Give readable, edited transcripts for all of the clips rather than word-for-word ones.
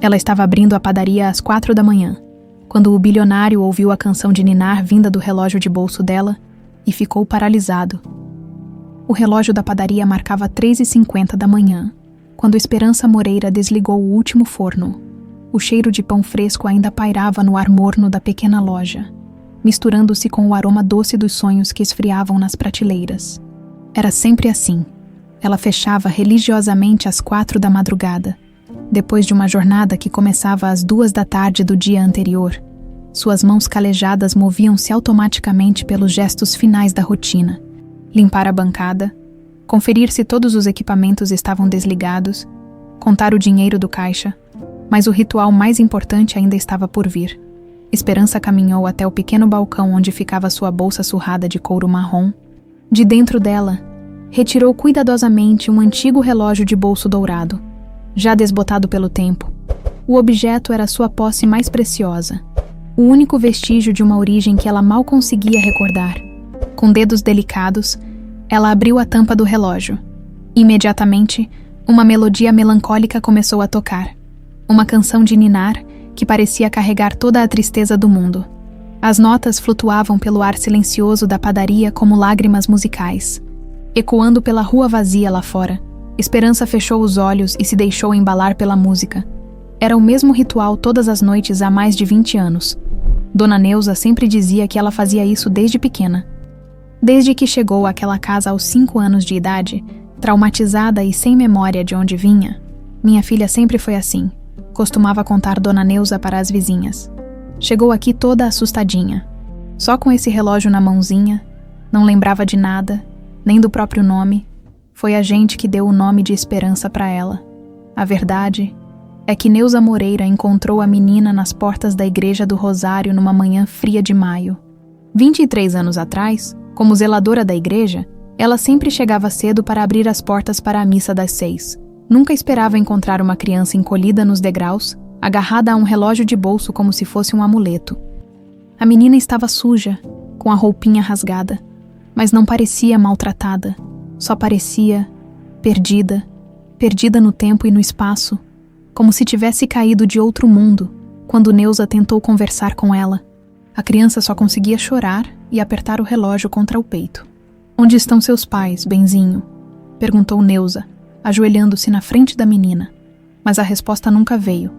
Ela estava abrindo a padaria às 4 da manhã, quando o bilionário ouviu a canção de ninar vinda do relógio de bolso dela e ficou paralisado. O relógio da padaria marcava 3h50 da manhã, quando Esperança Moreira desligou o último forno. O cheiro de pão fresco ainda pairava no ar morno da pequena loja, misturando-se com o aroma doce dos sonhos que esfriavam nas prateleiras. Era sempre assim. Ela fechava religiosamente às 4 da madrugada, depois de uma jornada que começava às 2 da tarde do dia anterior. Suas mãos calejadas moviam-se automaticamente pelos gestos finais da rotina. Limpar a bancada, conferir se todos os equipamentos estavam desligados, contar o dinheiro do caixa, mas o ritual mais importante ainda estava por vir. Esperança caminhou até o pequeno balcão onde ficava sua bolsa surrada de couro marrom. De dentro dela, retirou cuidadosamente um antigo relógio de bolso dourado, já desbotado pelo tempo. O objeto era sua posse mais preciosa, o único vestígio de uma origem que ela mal conseguia recordar. Com dedos delicados, ela abriu a tampa do relógio. Imediatamente, uma melodia melancólica começou a tocar. Uma canção de ninar que parecia carregar toda a tristeza do mundo. As notas flutuavam pelo ar silencioso da padaria como lágrimas musicais. Ecoando pela rua vazia lá fora, Esperança fechou os olhos e se deixou embalar pela música. Era o mesmo ritual todas as noites há mais de 20 anos. Dona Neuza sempre dizia que ela fazia isso desde pequena. Desde que chegou àquela casa aos 5 anos de idade, traumatizada e sem memória de onde vinha, minha filha sempre foi assim, costumava contar Dona Neuza para as vizinhas. Chegou aqui toda assustadinha, só com esse relógio na mãozinha, não lembrava de nada, nem do próprio nome. Foi a gente que deu o nome de Esperança para ela. A verdade é que Neuza Moreira encontrou a menina nas portas da Igreja do Rosário numa manhã fria de maio. 23 anos atrás, como zeladora da igreja, ela sempre chegava cedo para abrir as portas para a missa das 6. Nunca esperava encontrar uma criança encolhida nos degraus, agarrada a um relógio de bolso como se fosse um amuleto. A menina estava suja, com a roupinha rasgada, mas não parecia maltratada, só parecia perdida, perdida no tempo e no espaço, como se tivesse caído de outro mundo quando Neuza tentou conversar com ela. A criança só conseguia chorar e apertar o relógio contra o peito. "Onde estão seus pais, benzinho?" perguntou Neuza, ajoelhando-se na frente da menina. Mas a resposta nunca veio.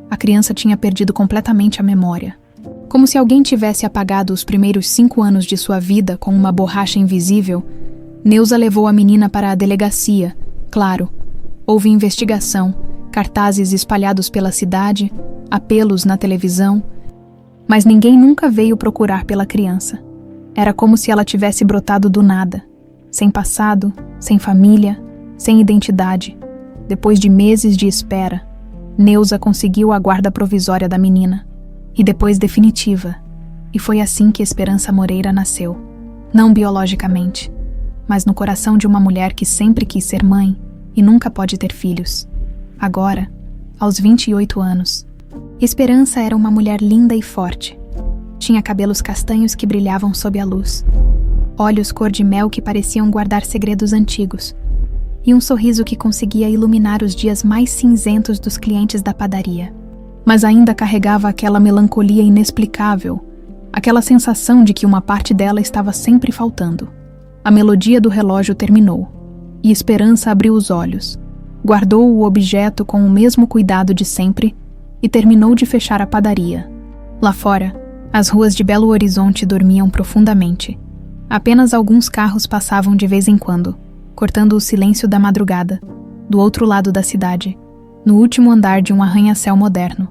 A criança tinha perdido completamente a memória. Como se alguém tivesse apagado os primeiros 5 anos de sua vida com uma borracha invisível, Neuza levou a menina para a delegacia. Claro, houve investigação, cartazes espalhados pela cidade, apelos na televisão, mas ninguém nunca veio procurar pela criança. Era como se ela tivesse brotado do nada, sem passado, sem família, sem identidade. Depois de meses de espera, Neuza conseguiu a guarda provisória da menina, e depois definitiva, e foi assim que Esperança Moreira nasceu. Não biologicamente, mas no coração de uma mulher que sempre quis ser mãe e nunca pode ter filhos. Agora, aos 28 anos, Esperança era uma mulher linda e forte. Tinha cabelos castanhos que brilhavam sob a luz, olhos cor de mel que pareciam guardar segredos antigos, e um sorriso que conseguia iluminar os dias mais cinzentos dos clientes da padaria. Mas ainda carregava aquela melancolia inexplicável, aquela sensação de que uma parte dela estava sempre faltando. A melodia do relógio terminou, e Esperança abriu os olhos, guardou o objeto com o mesmo cuidado de sempre e terminou de fechar a padaria. Lá fora, as ruas de Belo Horizonte dormiam profundamente. Apenas alguns carros passavam de vez em quando, cortando o silêncio da madrugada, do outro lado da cidade, no último andar de um arranha-céu moderno.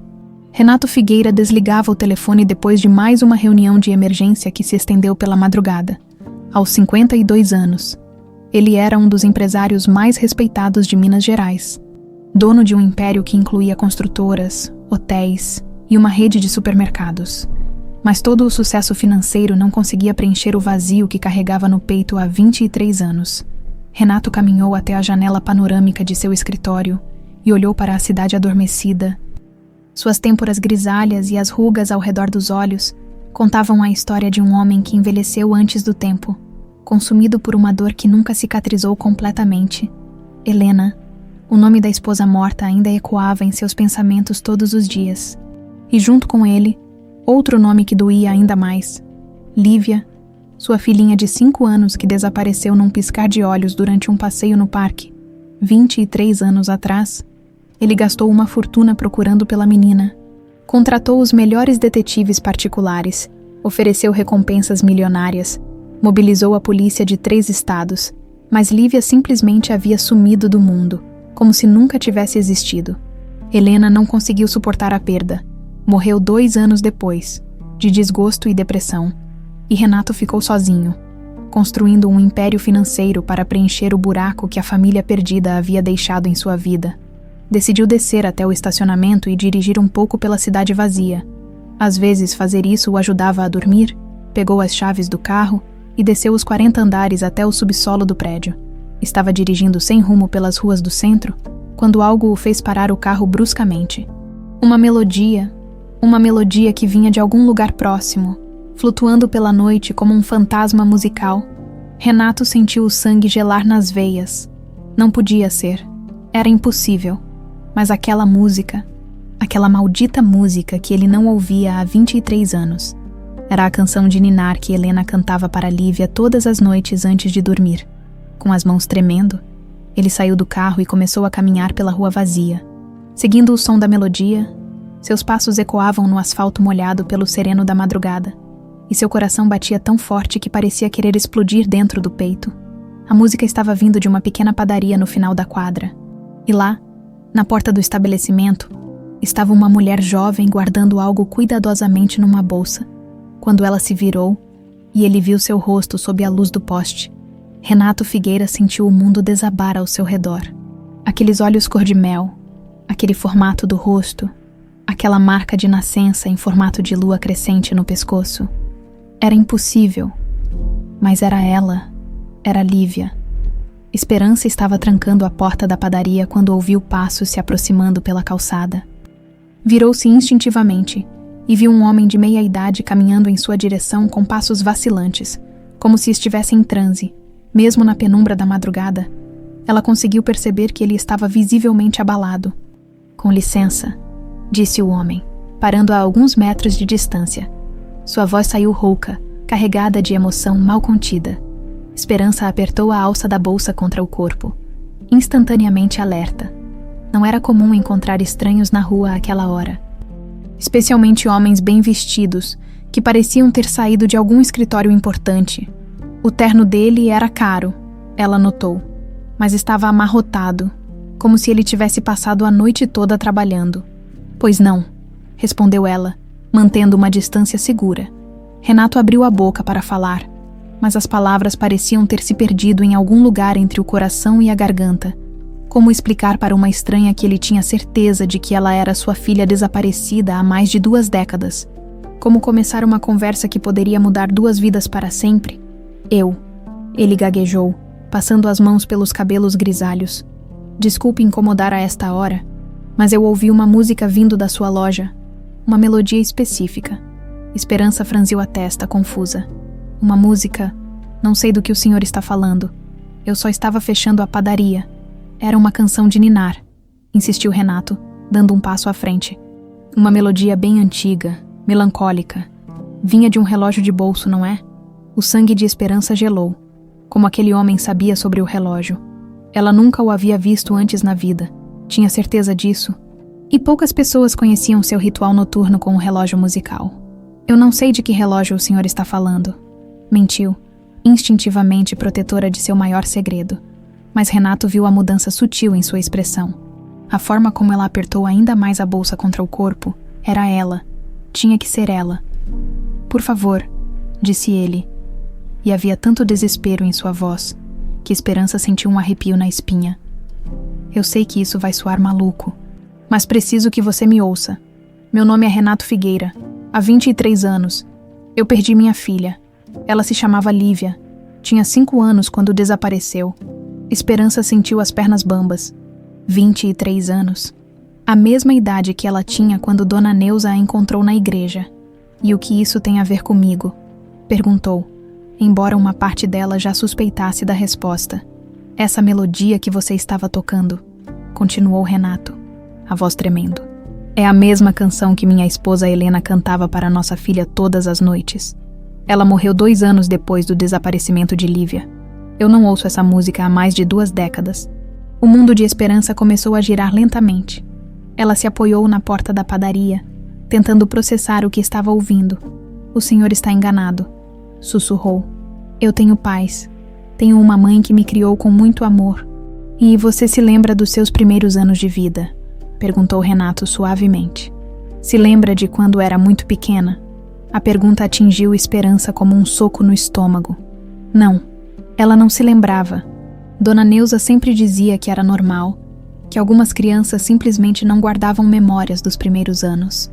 Renato Figueira desligava o telefone depois de mais uma reunião de emergência que se estendeu pela madrugada. Aos 52 anos, ele era um dos empresários mais respeitados de Minas Gerais, dono de um império que incluía construtoras, hotéis e uma rede de supermercados. Mas todo o sucesso financeiro não conseguia preencher o vazio que carregava no peito há 23 anos. Renato caminhou até a janela panorâmica de seu escritório e olhou para a cidade adormecida. Suas têmporas grisalhas e as rugas ao redor dos olhos contavam a história de um homem que envelheceu antes do tempo, consumido por uma dor que nunca cicatrizou completamente. Helena, O nome da esposa morta ainda ecoava em seus pensamentos todos os dias. E junto com ele, outro nome que doía ainda mais: Lívia, sua filhinha de 5 anos que desapareceu num piscar de olhos durante um passeio no parque. 23 anos atrás, ele gastou uma fortuna procurando pela menina. Contratou os melhores detetives particulares, ofereceu recompensas milionárias, mobilizou a polícia de 3 estados, mas Lívia simplesmente havia sumido do mundo, como se nunca tivesse existido. Helena não conseguiu suportar a perda. Morreu 2 anos depois, de desgosto e depressão. E Renato ficou sozinho, construindo um império financeiro para preencher o buraco que a família perdida havia deixado em sua vida. Decidiu descer até o estacionamento e dirigir um pouco pela cidade vazia. Às vezes fazer isso o ajudava a dormir. Pegou as chaves do carro e desceu os 40 andares até o subsolo do prédio. Estava dirigindo sem rumo pelas ruas do centro, quando algo o fez parar o carro bruscamente. Uma melodia que vinha de algum lugar próximo, flutuando pela noite como um fantasma musical. Renato sentiu o sangue gelar nas veias. Não podia ser. Era impossível. Mas aquela música, aquela maldita música que ele não ouvia há 23 anos, era a canção de ninar que Helena cantava para Lívia todas as noites antes de dormir. Com as mãos tremendo, ele saiu do carro e começou a caminhar pela rua vazia. Seguindo o som da melodia, seus passos ecoavam no asfalto molhado pelo sereno da madrugada, e seu coração batia tão forte que parecia querer explodir dentro do peito. A música estava vindo de uma pequena padaria no final da quadra. E lá, na porta do estabelecimento, estava uma mulher jovem guardando algo cuidadosamente numa bolsa. Quando ela se virou, e ele viu seu rosto sob a luz do poste, Renato Figueira sentiu o mundo desabar ao seu redor. Aqueles olhos cor de mel, aquele formato do rosto, aquela marca de nascença em formato de lua crescente no pescoço. Era impossível, mas era ela, era Lívia. Esperança estava trancando a porta da padaria quando ouviu passos se aproximando pela calçada. Virou-se instintivamente e viu um homem de meia-idade caminhando em sua direção com passos vacilantes, como se estivesse em transe. Mesmo na penumbra da madrugada, ela conseguiu perceber que ele estava visivelmente abalado. "Com licença", disse o homem, parando a alguns metros de distância. Sua voz saiu rouca, carregada de emoção mal contida. Esperança apertou a alça da bolsa contra o corpo, instantaneamente alerta. Não era comum encontrar estranhos na rua àquela hora, especialmente homens bem vestidos, que pareciam ter saído de algum escritório importante. O terno dele era caro, ela notou, mas estava amarrotado, como se ele tivesse passado a noite toda trabalhando. "Pois não", respondeu ela, mantendo uma distância segura. Renato abriu a boca para falar, mas as palavras pareciam ter se perdido em algum lugar entre o coração e a garganta. Como explicar para uma estranha que ele tinha certeza de que ela era sua filha desaparecida há mais de 2 décadas? Como começar uma conversa que poderia mudar 2 vidas para sempre? Ele gaguejou, passando as mãos pelos cabelos grisalhos. "Desculpe incomodar a esta hora, mas eu ouvi uma música vindo da sua loja. Uma melodia específica." Esperança franziu a testa, confusa. "Uma música? Não sei do que o senhor está falando. Eu só estava fechando a padaria. Era uma canção de ninar", insistiu Renato, dando um passo à frente. "Uma melodia bem antiga, melancólica. Vinha de um relógio de bolso, não é?" O sangue de Esperança gelou. Como aquele homem sabia sobre o relógio? Ela nunca o havia visto antes na vida. Tinha certeza disso. E poucas pessoas conheciam seu ritual noturno com o relógio musical. "Eu não sei de que relógio o senhor está falando", mentiu, instintivamente protetora de seu maior segredo. Mas Renato viu a mudança sutil em sua expressão. A forma como ela apertou ainda mais a bolsa contra o corpo era ela. Tinha que ser ela. "Por favor", disse ele. E havia tanto desespero em sua voz que Esperança sentiu um arrepio na espinha. "Eu sei que isso vai soar maluco, mas preciso que você me ouça. Meu nome é Renato Figueira. Há 23 anos. Eu perdi minha filha. Ela se chamava Lívia. Tinha 5 anos quando desapareceu." Esperança sentiu as pernas bambas. 23 anos. A mesma idade que ela tinha quando Dona Neuza a encontrou na igreja. "E o que isso tem a ver comigo?" perguntou, embora uma parte dela já suspeitasse da resposta. "Essa melodia que você estava tocando." continuou Renato, a voz tremendo. É a mesma canção que minha esposa Helena cantava para nossa filha todas as noites. Ela morreu 2 anos depois do desaparecimento de Lívia. Eu não ouço essa música há mais de 2 décadas. O mundo de Esperança começou a girar lentamente. Ela se apoiou na porta da padaria, tentando processar o que estava ouvindo. O senhor está enganado, sussurrou. Eu tenho paz. Tenho uma mãe que me criou com muito amor. E você se lembra dos seus primeiros anos de vida? Perguntou Renato suavemente. Se lembra de quando era muito pequena? A pergunta atingiu Esperança como um soco no estômago. Não, ela não se lembrava. Dona Neuza sempre dizia que era normal, que algumas crianças simplesmente não guardavam memórias dos primeiros anos.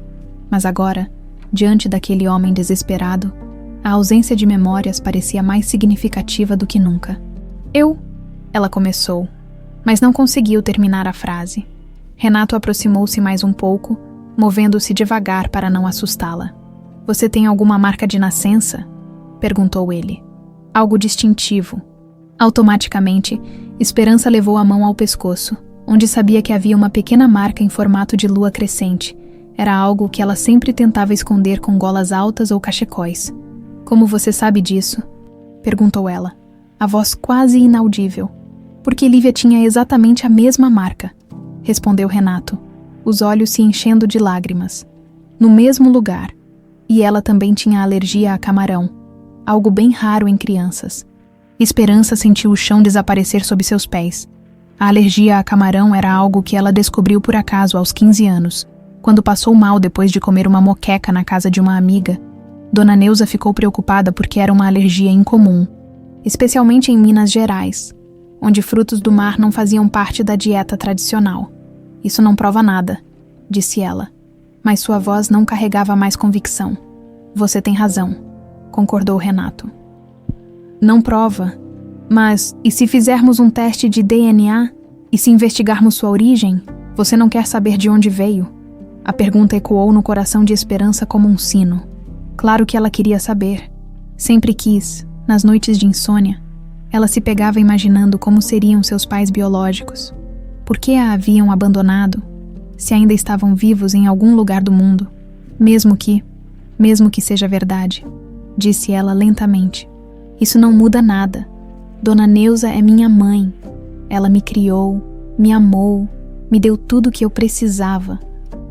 Mas agora, diante daquele homem desesperado, a ausência de memórias parecia mais significativa do que nunca. Ela começou, mas não conseguiu terminar a frase. Renato aproximou-se mais um pouco, movendo-se devagar para não assustá-la. Você tem alguma marca de nascença? Perguntou ele. Algo distintivo. Automaticamente, Esperança levou a mão ao pescoço, onde sabia que havia uma pequena marca em formato de lua crescente. Era algo que ela sempre tentava esconder com golas altas ou cachecóis. Como você sabe disso? Perguntou ela, a voz quase inaudível. Porque Lívia tinha exatamente a mesma marca, respondeu Renato, os olhos se enchendo de lágrimas. No mesmo lugar. E ela também tinha alergia a camarão, algo bem raro em crianças. Esperança sentiu o chão desaparecer sob seus pés. A alergia a camarão era algo que ela descobriu por acaso aos 15 anos, quando passou mal depois de comer uma moqueca na casa de uma amiga. Dona Neuza ficou preocupada porque era uma alergia incomum, especialmente em Minas Gerais, onde frutos do mar não faziam parte da dieta tradicional. Isso não prova nada, disse ela, mas sua voz não carregava mais convicção. Você tem razão, concordou Renato. Não prova, mas e se fizermos um teste de DNA e se investigarmos sua origem, você não quer saber de onde veio? A pergunta ecoou no coração de Esperança como um sino. Claro que ela queria saber. Sempre quis, nas noites de insônia, ela se pegava imaginando como seriam seus pais biológicos. Por que a haviam abandonado, se ainda estavam vivos em algum lugar do mundo? Mesmo que seja verdade, disse ela lentamente. Isso não muda nada. Dona Neuza é minha mãe. Ela me criou, me amou, me deu tudo o que eu precisava.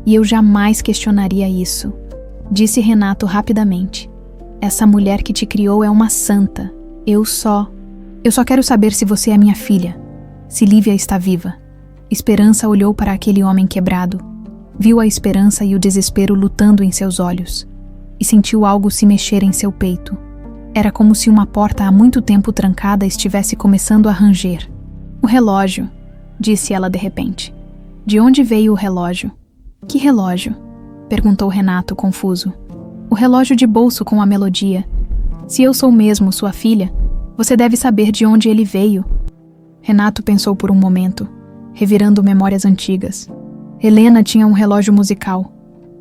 E eu jamais questionaria isso, disse Renato rapidamente. Essa mulher que te criou é uma santa. Eu só quero saber se você é minha filha, se Lívia está viva. Esperança olhou para aquele homem quebrado, viu a esperança e o desespero lutando em seus olhos, e sentiu algo se mexer em seu peito. Era como se uma porta há muito tempo trancada estivesse começando a ranger. O relógio, disse ela de repente. De onde veio o relógio? Que relógio? Perguntou Renato, confuso. O relógio de bolso com a melodia. Se eu sou mesmo sua filha, você deve saber de onde ele veio. Renato pensou por um momento, revirando memórias antigas. Helena tinha um relógio musical,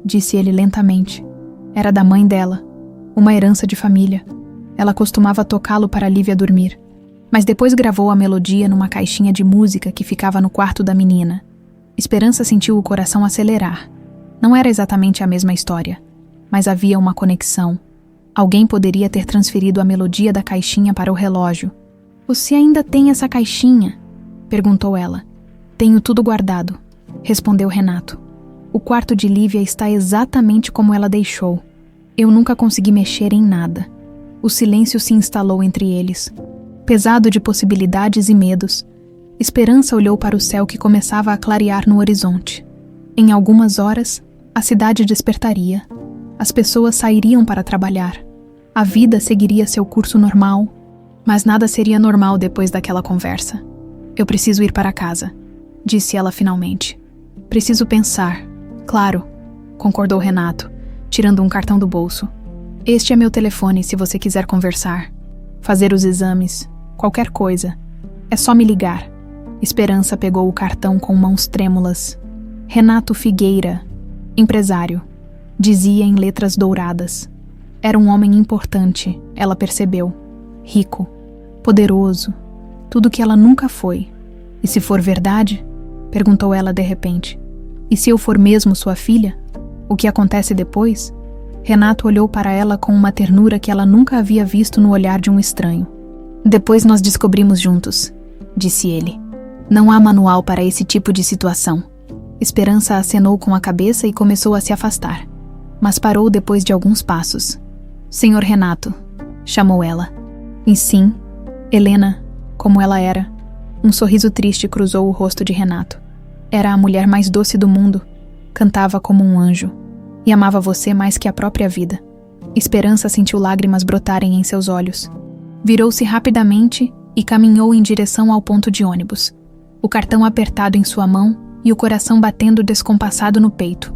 disse ele lentamente. Era da mãe dela, uma herança de família. Ela costumava tocá-lo para Lívia dormir, mas depois gravou a melodia numa caixinha de música que ficava no quarto da menina. Esperança sentiu o coração acelerar. Não era exatamente a mesma história, mas havia uma conexão. Alguém poderia ter transferido a melodia da caixinha para o relógio. Você ainda tem essa caixinha? Perguntou ela. Tenho tudo guardado, respondeu Renato. O quarto de Lívia está exatamente como ela deixou. Eu nunca consegui mexer em nada. O silêncio se instalou entre eles, pesado de possibilidades e medos. Esperança olhou para o céu que começava a clarear no horizonte. Em algumas horas, a cidade despertaria. As pessoas sairiam para trabalhar. A vida seguiria seu curso normal, mas nada seria normal depois daquela conversa. Eu preciso ir para casa, disse ela finalmente. Preciso pensar. Claro, concordou Renato, tirando um cartão do bolso. Este é meu telefone se você quiser conversar, fazer os exames, qualquer coisa. É só me ligar. Esperança pegou o cartão com mãos trêmulas. Renato Figueira, empresário, dizia em letras douradas. Era um homem importante, ela percebeu. Rico, poderoso, tudo que ela nunca foi. E se for verdade, Perguntou ela de repente. E se eu for mesmo sua filha? O que acontece depois? Renato olhou para ela com uma ternura que ela nunca havia visto no olhar de um estranho. Depois nós descobrimos juntos, disse ele. Não há manual para esse tipo de situação. Esperança acenou com a cabeça e começou a se afastar, mas parou depois de alguns passos. Senhor Renato, chamou ela. E sim, Helena, como ela era. Um sorriso triste cruzou o rosto de Renato. Era a mulher mais doce do mundo. Cantava como um anjo. E amava você mais que a própria vida. Esperança sentiu lágrimas brotarem em seus olhos. Virou-se rapidamente e caminhou em direção ao ponto de ônibus. O cartão apertado em sua mão e o coração batendo descompassado no peito.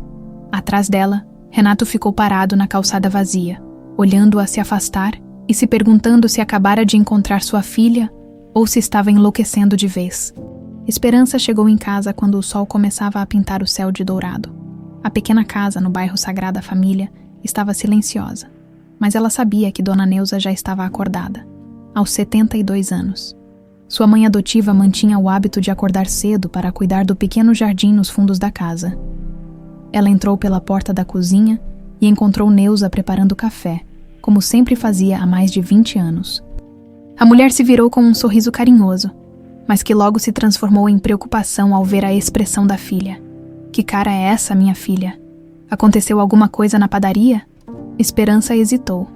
Atrás dela, Renato ficou parado na calçada vazia, olhando-a se afastar e se perguntando se acabara de encontrar sua filha ou se estava enlouquecendo de vez. Esperança chegou em casa quando o sol começava a pintar o céu de dourado. A pequena casa no bairro Sagrada Família estava silenciosa, mas ela sabia que Dona Neuza já estava acordada, aos 72 anos. Sua mãe adotiva mantinha o hábito de acordar cedo para cuidar do pequeno jardim nos fundos da casa. Ela entrou pela porta da cozinha e encontrou Neuza preparando café, como sempre fazia há mais de 20 anos. A mulher se virou com um sorriso carinhoso, mas que logo se transformou em preocupação ao ver a expressão da filha. Que cara é essa, minha filha? Aconteceu alguma coisa na padaria? Esperança hesitou.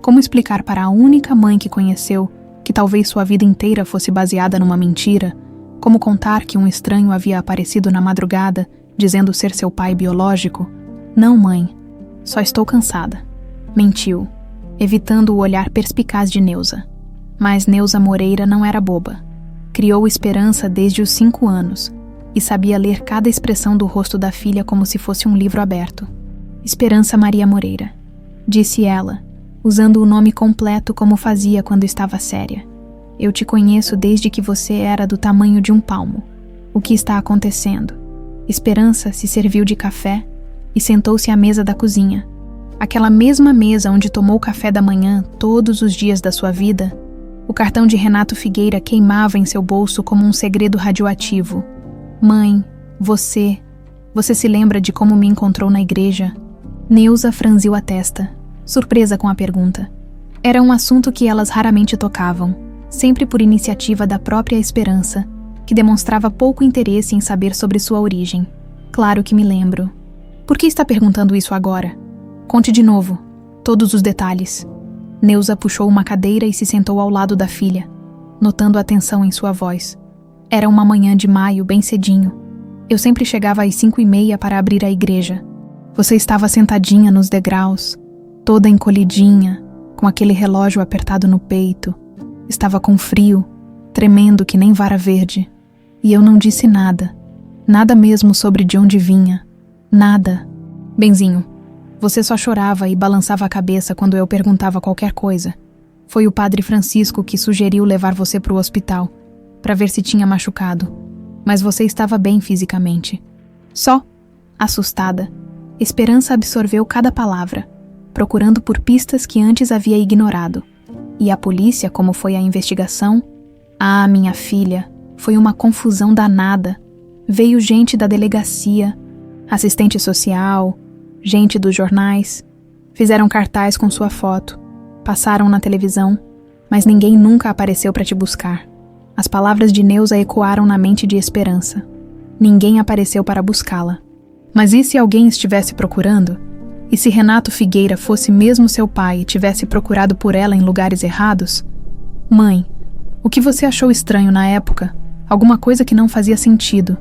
Como explicar para a única mãe que conheceu que talvez sua vida inteira fosse baseada numa mentira? Como contar que um estranho havia aparecido na madrugada, dizendo ser seu pai biológico? Não, mãe. Só estou cansada. Mentiu, evitando o olhar perspicaz de Neuza. Mas Neuza Moreira não era boba. Criou Esperança desde os 5 anos e sabia ler cada expressão do rosto da filha como se fosse um livro aberto. Esperança Maria Moreira, disse ela, usando o nome completo como fazia quando estava séria. Eu te conheço desde que você era do tamanho de um palmo. O que está acontecendo? Esperança se serviu de café e sentou-se à mesa da cozinha. Aquela mesma mesa onde tomou café da manhã todos os dias da sua vida. O cartão de Renato Figueira queimava em seu bolso como um segredo radioativo. Mãe, você se lembra de como me encontrou na igreja? Neuza franziu a testa, surpresa com a pergunta. Era um assunto que elas raramente tocavam, sempre por iniciativa da própria Esperança, que demonstrava pouco interesse em saber sobre sua origem. Claro que me lembro. Por que está perguntando isso agora? Conte de novo, todos os detalhes. Neuza puxou uma cadeira e se sentou ao lado da filha, notando a tensão em sua voz. Era uma manhã de maio, bem cedinho. Eu sempre chegava às 5:30 para abrir a igreja. Você estava sentadinha nos degraus, toda encolhidinha, com aquele relógio apertado no peito. Estava com frio, tremendo que nem vara verde. E eu não disse nada. Nada mesmo sobre de onde vinha. Nada. Benzinho, você só chorava e balançava a cabeça quando eu perguntava qualquer coisa. Foi o padre Francisco que sugeriu levar você para o hospital, para ver se tinha machucado. Mas você estava bem fisicamente. Só, assustada, Esperança absorveu cada palavra, procurando por pistas que antes havia ignorado. E a polícia, como foi a investigação? Ah, minha filha, foi uma confusão danada. Veio gente da delegacia, assistente social, gente dos jornais. Fizeram cartaz com sua foto, passaram na televisão, mas ninguém nunca apareceu para te buscar. As palavras de Neuza ecoaram na mente de Esperança. Ninguém apareceu para buscá-la. Mas e se alguém estivesse procurando? E se Renato Figueira fosse mesmo seu pai e tivesse procurado por ela em lugares errados? Mãe, o que você achou estranho na época? Alguma coisa que não fazia sentido.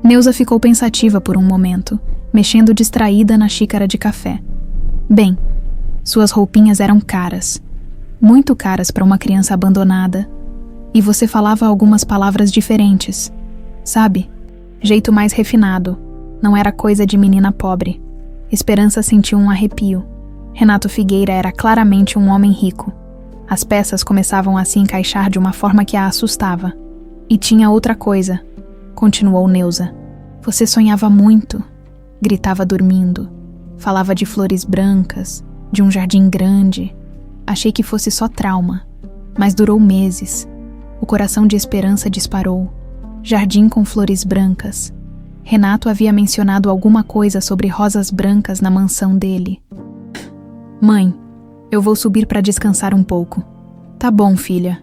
Neuza ficou pensativa por um momento, mexendo distraída na xícara de café. Bem, suas roupinhas eram caras. Muito caras para uma criança abandonada. E você falava algumas palavras diferentes. Sabe? Jeito mais refinado. Não era coisa de menina pobre. Esperança sentiu um arrepio. Renato Figueira era claramente um homem rico. As peças começavam a se encaixar de uma forma que a assustava. E tinha outra coisa, continuou Neuza. Você sonhava muito. Gritava dormindo. Falava de flores brancas, de um jardim grande. Achei que fosse só trauma. Mas durou meses. O coração de Esperança disparou. Jardim com flores brancas. Renato havia mencionado alguma coisa sobre rosas brancas na mansão dele. Mãe, eu vou subir para descansar um pouco. Tá bom, filha.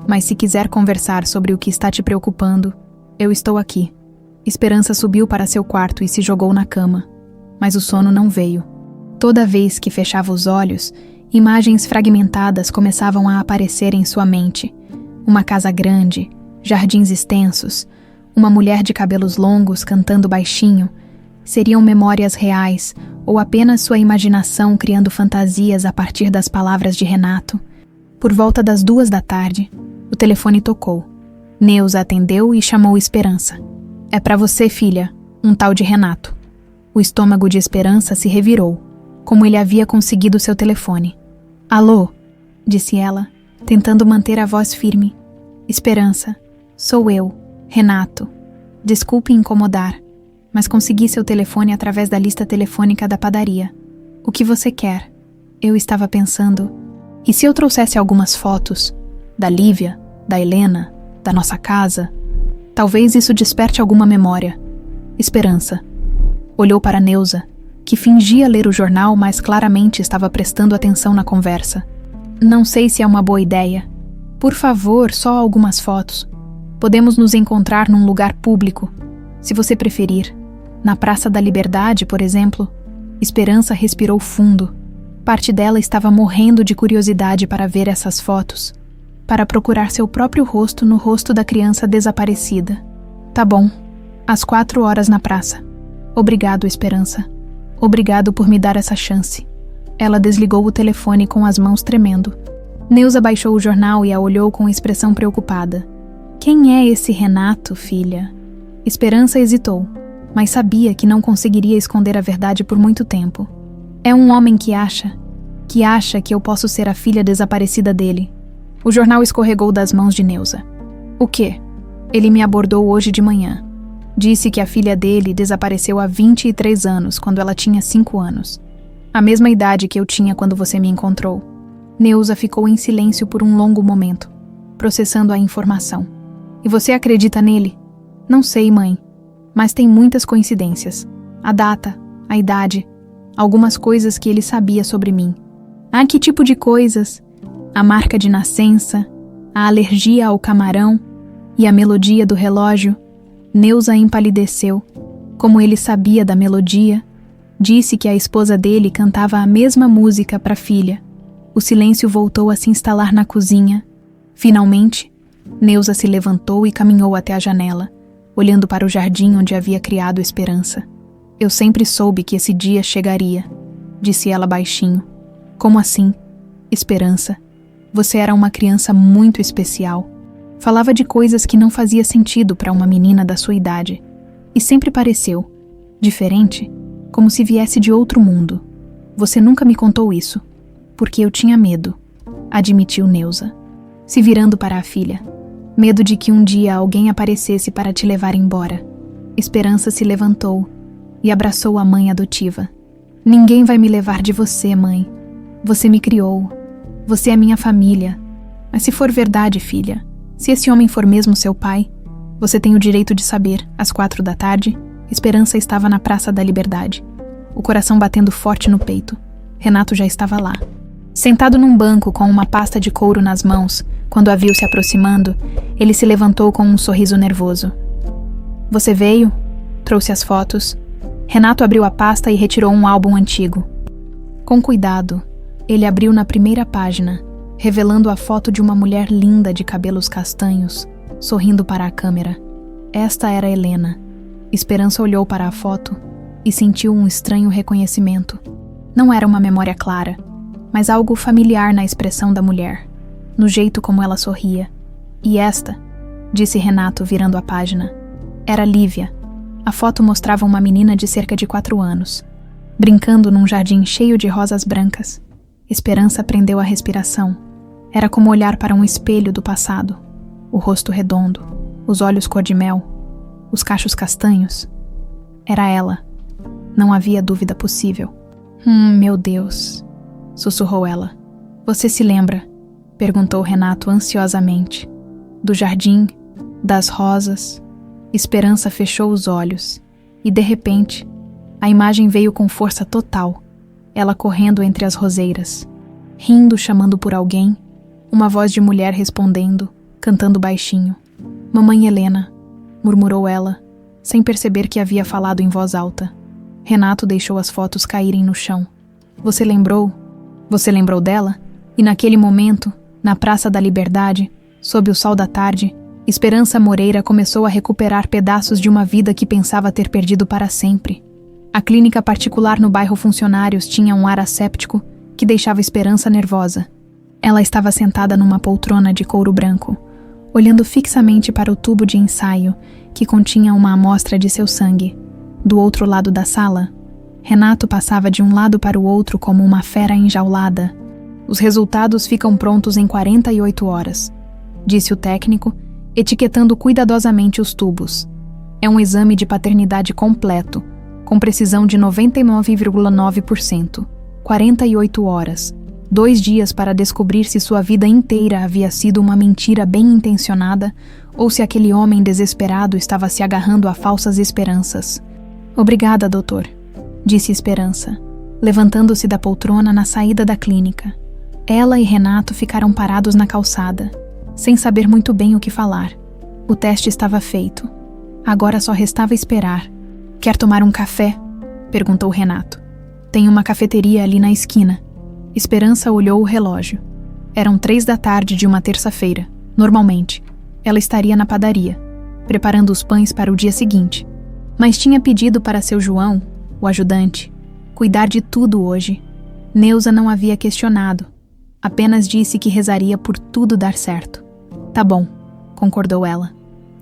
Mas se quiser conversar sobre o que está te preocupando, eu estou aqui. Esperança subiu para seu quarto e se jogou na cama. Mas o sono não veio. Toda vez que fechava os olhos, imagens fragmentadas começavam a aparecer em sua mente. Uma casa grande, jardins extensos, uma mulher de cabelos longos cantando baixinho. Seriam memórias reais ou apenas sua imaginação criando fantasias a partir das palavras de Renato? Por volta das 2 da tarde, o telefone tocou. Neuza atendeu e chamou Esperança. É para você, filha, um tal de Renato. O estômago de Esperança se revirou, como ele havia conseguido seu telefone. Alô, disse ela, tentando manter a voz firme. Esperança, sou eu, Renato. Desculpe incomodar, mas consegui seu telefone através da lista telefônica da padaria. O que você quer? Eu estava pensando, e se eu trouxesse algumas fotos? Da Lívia, da Helena, da nossa casa? Talvez isso desperte alguma memória. Esperança. Olhou para Neuza, que fingia ler o jornal, mas claramente estava prestando atenção na conversa. Não sei se é uma boa ideia. Por favor, só algumas fotos. Podemos nos encontrar num lugar público, se você preferir. Na Praça da Liberdade, por exemplo. Esperança respirou fundo. Parte dela estava morrendo de curiosidade para ver essas fotos, para procurar seu próprio rosto no rosto da criança desaparecida. Tá bom, às 4 horas na praça. Obrigado, Esperança. Obrigado por me dar essa chance. Ela desligou o telefone com as mãos tremendo. Neuza baixou o jornal e a olhou com expressão preocupada. Quem é esse Renato, filha? Esperança hesitou, mas sabia que não conseguiria esconder a verdade por muito tempo. É um homem que acha que eu posso ser a filha desaparecida dele. O jornal escorregou das mãos de Neuza. O quê? Ele me abordou hoje de manhã. Disse que a filha dele desapareceu há 23 anos, quando ela tinha 5 anos. A mesma idade que eu tinha quando você me encontrou. Neuza ficou em silêncio por um longo momento, processando a informação. E você acredita nele? Não sei, mãe. Mas tem muitas coincidências. A data, a idade, algumas coisas que ele sabia sobre mim. Ah, que tipo de coisas? A marca de nascença, a alergia ao camarão e a melodia do relógio. Neuza empalideceu. Como ele sabia da melodia, disse que a esposa dele cantava a mesma música para a filha. O silêncio voltou a se instalar na cozinha. Finalmente, Neuza se levantou e caminhou até a janela, olhando para o jardim onde havia criado Esperança. Eu sempre soube que esse dia chegaria, disse ela baixinho. Como assim? Esperança, você era uma criança muito especial. Falava de coisas que não fazia sentido para uma menina da sua idade. E sempre pareceu diferente, como se viesse de outro mundo. Você nunca me contou isso, porque eu tinha medo, admitiu Neuza, se virando para a filha. Medo de que um dia alguém aparecesse para te levar embora. Esperança se levantou e abraçou a mãe adotiva. Ninguém vai me levar de você, mãe. Você me criou. Você é minha família. Mas se for verdade, filha, se esse homem for mesmo seu pai, você tem o direito de saber. Às 4 da tarde, Esperança estava na Praça da Liberdade, o coração batendo forte no peito. Renato já estava lá. Sentado num banco com uma pasta de couro nas mãos, quando a viu se aproximando, ele se levantou com um sorriso nervoso. Você veio? Trouxe as fotos. Renato abriu a pasta e retirou um álbum antigo. Com cuidado, ele abriu na primeira página, revelando a foto de uma mulher linda de cabelos castanhos, sorrindo para a câmera. Esta era Helena. Esperança olhou para a foto e sentiu um estranho reconhecimento. Não era uma memória clara, mas algo familiar na expressão da mulher, no jeito como ela sorria. E esta, disse Renato virando a página, era Lívia. A foto mostrava uma menina de cerca de 4 anos, brincando num jardim cheio de rosas brancas. Esperança prendeu a respiração. Era como olhar para um espelho do passado. O rosto redondo, os olhos cor-de-mel, os cachos castanhos. Era ela. Não havia dúvida possível. Meu Deus, sussurrou ela. Você se lembra? Perguntou Renato ansiosamente. Do jardim, das rosas, Esperança fechou os olhos e, de repente, a imagem veio com força total, ela correndo entre as roseiras, rindo, chamando por alguém, uma voz de mulher respondendo, cantando baixinho. Mamãe Helena, murmurou ela, sem perceber que havia falado em voz alta. Renato deixou as fotos caírem no chão. Você lembrou? Você lembrou dela? E naquele momento, na Praça da Liberdade, sob o sol da tarde, Esperança Moreira começou a recuperar pedaços de uma vida que pensava ter perdido para sempre. A clínica particular no bairro Funcionários tinha um ar asséptico que deixava Esperança nervosa. Ela estava sentada numa poltrona de couro branco, olhando fixamente para o tubo de ensaio que continha uma amostra de seu sangue. Do outro lado da sala, Renato passava de um lado para o outro como uma fera enjaulada. Os resultados ficam prontos em 48 horas, disse o técnico, etiquetando cuidadosamente os tubos. É um exame de paternidade completo, com precisão de 99,9%. 48 horas. 2 dias para descobrir se sua vida inteira havia sido uma mentira bem intencionada ou se aquele homem desesperado estava se agarrando a falsas esperanças. Obrigada, doutor, disse Esperança, levantando-se da poltrona na saída da clínica. Ela e Renato ficaram parados na calçada, sem saber muito bem o que falar. O teste estava feito. Agora só restava esperar. Quer tomar um café? Perguntou Renato. Tem uma cafeteria ali na esquina. Esperança olhou o relógio. Eram 3 da tarde de uma terça-feira. Normalmente, ela estaria na padaria, preparando os pães para o dia seguinte. Mas tinha pedido para seu João, o ajudante, cuidar de tudo hoje. Neuza não havia questionado. Apenas disse que rezaria por tudo dar certo. Tá bom, concordou ela.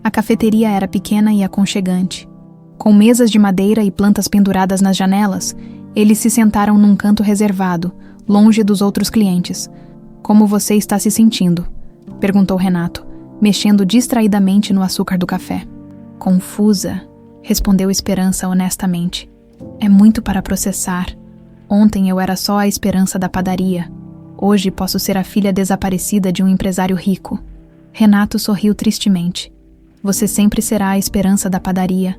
A cafeteria era pequena e aconchegante. Com mesas de madeira e plantas penduradas nas janelas, eles se sentaram num canto reservado, longe dos outros clientes. Como você está se sentindo? Perguntou Renato, mexendo distraidamente no açúcar do café. Confusa, respondeu Esperança honestamente. É muito para processar. Ontem eu era só a Esperança da padaria. Hoje posso ser a filha desaparecida de um empresário rico. Renato sorriu tristemente. Você sempre será a Esperança da padaria.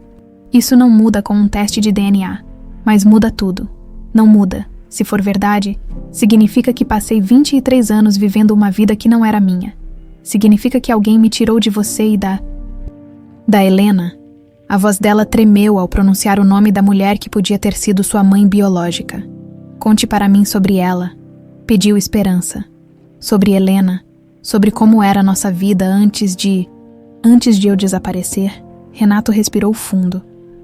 Isso não muda com um teste de DNA, mas muda tudo. Não muda. Se for verdade, significa que passei 23 anos vivendo uma vida que não era minha. Significa que alguém me tirou de você e da Helena. A voz dela tremeu ao pronunciar o nome da mulher que podia ter sido sua mãe biológica. Conte para mim sobre ela, pediu Esperança. Sobre Helena, sobre como era a nossa vida antes de eu desaparecer. Renato respirou fundo,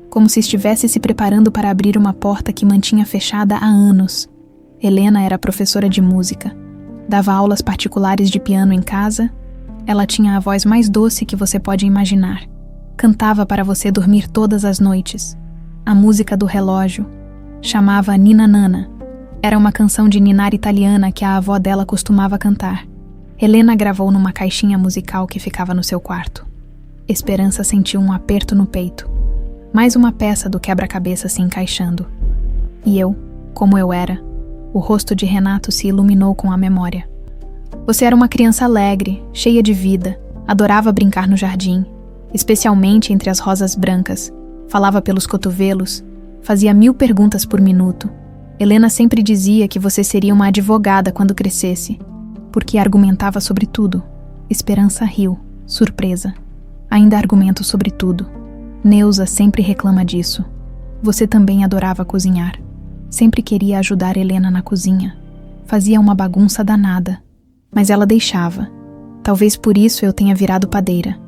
como se estivesse se preparando para abrir uma porta que mantinha fechada há anos. Helena era professora de música. Dava aulas particulares de piano em casa. Ela tinha a voz mais doce que você pode imaginar. Cantava para você dormir todas as noites. A música do relógio. Chamava Nina Nana. Era uma canção de ninar italiana que a avó dela costumava cantar. Helena gravou numa caixinha musical que ficava no seu quarto. Esperança sentiu um aperto no peito. Mais uma peça do quebra-cabeça se encaixando. E eu, como eu era, o rosto de Renato se iluminou com a memória. Você era uma criança alegre, cheia de vida, adorava brincar no jardim, especialmente entre as rosas brancas, falava pelos cotovelos, fazia 1000 perguntas por minuto. Helena sempre dizia que você seria uma advogada quando crescesse, porque argumentava sobre tudo. Esperança riu, surpresa. Ainda argumento sobre tudo. Neuza sempre reclama disso. Você também adorava cozinhar. Sempre queria ajudar Helena na cozinha. Fazia uma bagunça danada, mas ela deixava. Talvez por isso eu tenha virado padeira.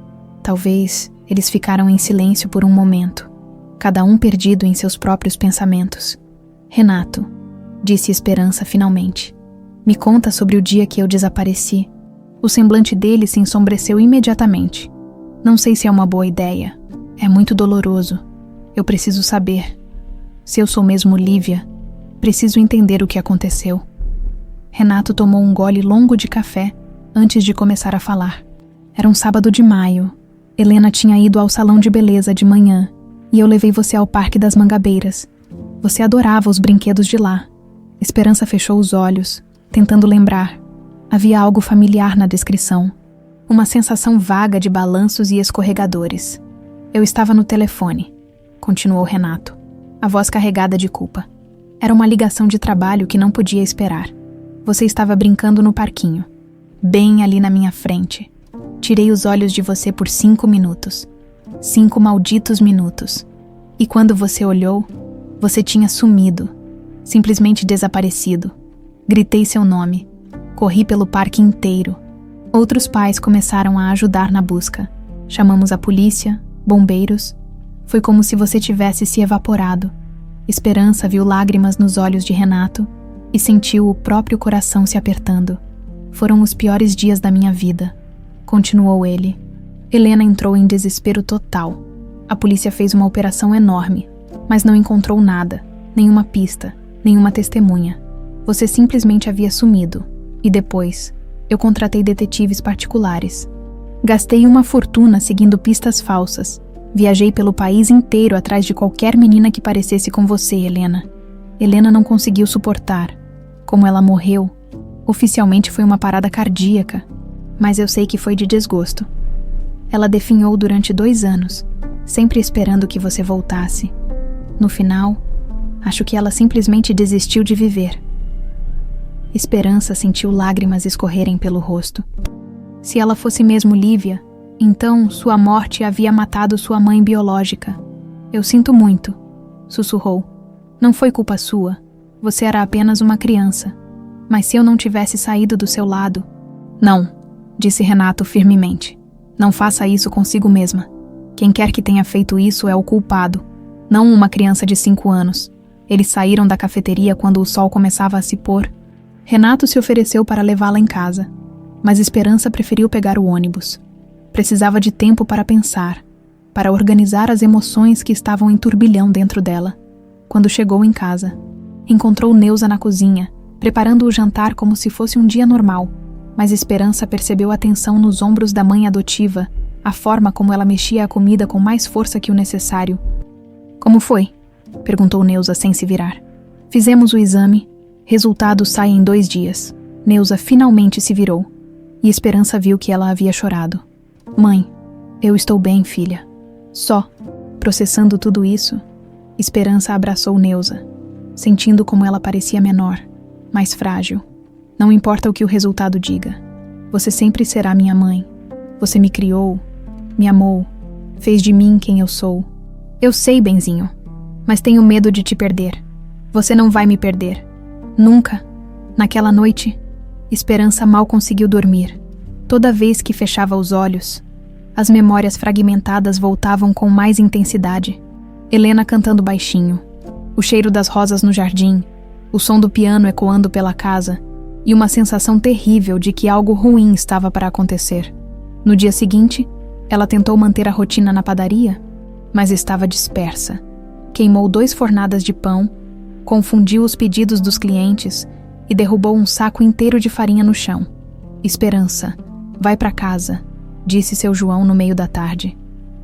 Talvez eles ficaram em silêncio por um momento, cada um perdido em seus próprios pensamentos. Renato, disse Esperança finalmente, me conta sobre o dia que eu desapareci. O semblante dele se ensombreceu imediatamente. Não sei se é uma boa ideia. É muito doloroso. Eu preciso saber. Se eu sou mesmo Lívia, preciso entender o que aconteceu. Renato tomou um gole longo de café antes de começar a falar. Era um sábado de maio. Helena tinha ido ao salão de beleza de manhã e eu levei você ao Parque das Mangabeiras. Você adorava os brinquedos de lá. Esperança fechou os olhos, tentando lembrar. Havia algo familiar na descrição. Uma sensação vaga de balanços e escorregadores. Eu estava no telefone, continuou Renato, a voz carregada de culpa. Era uma ligação de trabalho que não podia esperar. Você estava brincando no parquinho, bem ali na minha frente. Tirei os olhos de você por 5 minutos. 5 malditos minutos. E quando você olhou, você tinha sumido, simplesmente desaparecido. Gritei seu nome. Corri pelo parque inteiro. Outros pais começaram a ajudar na busca. Chamamos a polícia, bombeiros. Foi como se você tivesse se evaporado. Esperança viu lágrimas nos olhos de Renato e sentiu o próprio coração se apertando. Foram os piores dias da minha vida, continuou ele. Helena entrou em desespero total. A polícia fez uma operação enorme, mas não encontrou nada, nenhuma pista, nenhuma testemunha. Você simplesmente havia sumido. E depois, eu contratei detetives particulares. Gastei uma fortuna seguindo pistas falsas. Viajei pelo país inteiro atrás de qualquer menina que parecesse com você, Helena. Helena não conseguiu suportar. Como ela morreu, oficialmente foi uma parada cardíaca, mas eu sei que foi de desgosto. Ela definhou durante 2 anos, sempre esperando que você voltasse. No final, acho que ela simplesmente desistiu de viver. Esperança sentiu lágrimas escorrerem pelo rosto. Se ela fosse mesmo Lívia, então sua morte havia matado sua mãe biológica. Eu sinto muito, sussurrou. Não foi culpa sua. Você era apenas uma criança. Mas se eu não tivesse saído do seu lado... Não, disse Renato firmemente. Não faça isso consigo mesma. Quem quer que tenha feito isso é o culpado, não uma criança de 5 anos. Eles saíram da cafeteria quando o sol começava a se pôr. Renato se ofereceu para levá-la em casa, mas Esperança preferiu pegar o ônibus. Precisava de tempo para pensar, para organizar as emoções que estavam em turbilhão dentro dela. Quando chegou em casa, encontrou Neuza na cozinha, preparando o jantar como se fosse um dia normal, mas Esperança percebeu a tensão nos ombros da mãe adotiva, a forma como ela mexia a comida com mais força que o necessário. Como foi? Perguntou Neuza sem se virar. Fizemos o exame. Resultado sai em 2 dias. Neuza finalmente se virou, e Esperança viu que ela havia chorado. Mãe, eu estou bem, filha. Só, processando tudo isso, Esperança abraçou Neuza, sentindo como ela parecia menor, mais frágil. Não importa o que o resultado diga. Você sempre será minha mãe. Você me criou, me amou, fez de mim quem eu sou. Eu sei, benzinho, mas tenho medo de te perder. Você não vai me perder. Nunca. Naquela noite, Esperança mal conseguiu dormir. Toda vez que fechava os olhos, as memórias fragmentadas voltavam com mais intensidade. Helena cantando baixinho, o cheiro das rosas no jardim, o som do piano ecoando pela casa e uma sensação terrível de que algo ruim estava para acontecer. No dia seguinte, ela tentou manter a rotina na padaria, mas estava dispersa. Queimou 2 fornadas de pão, confundiu os pedidos dos clientes e derrubou um saco inteiro de farinha no chão. Esperança, vai para casa, disse seu João no meio da tarde.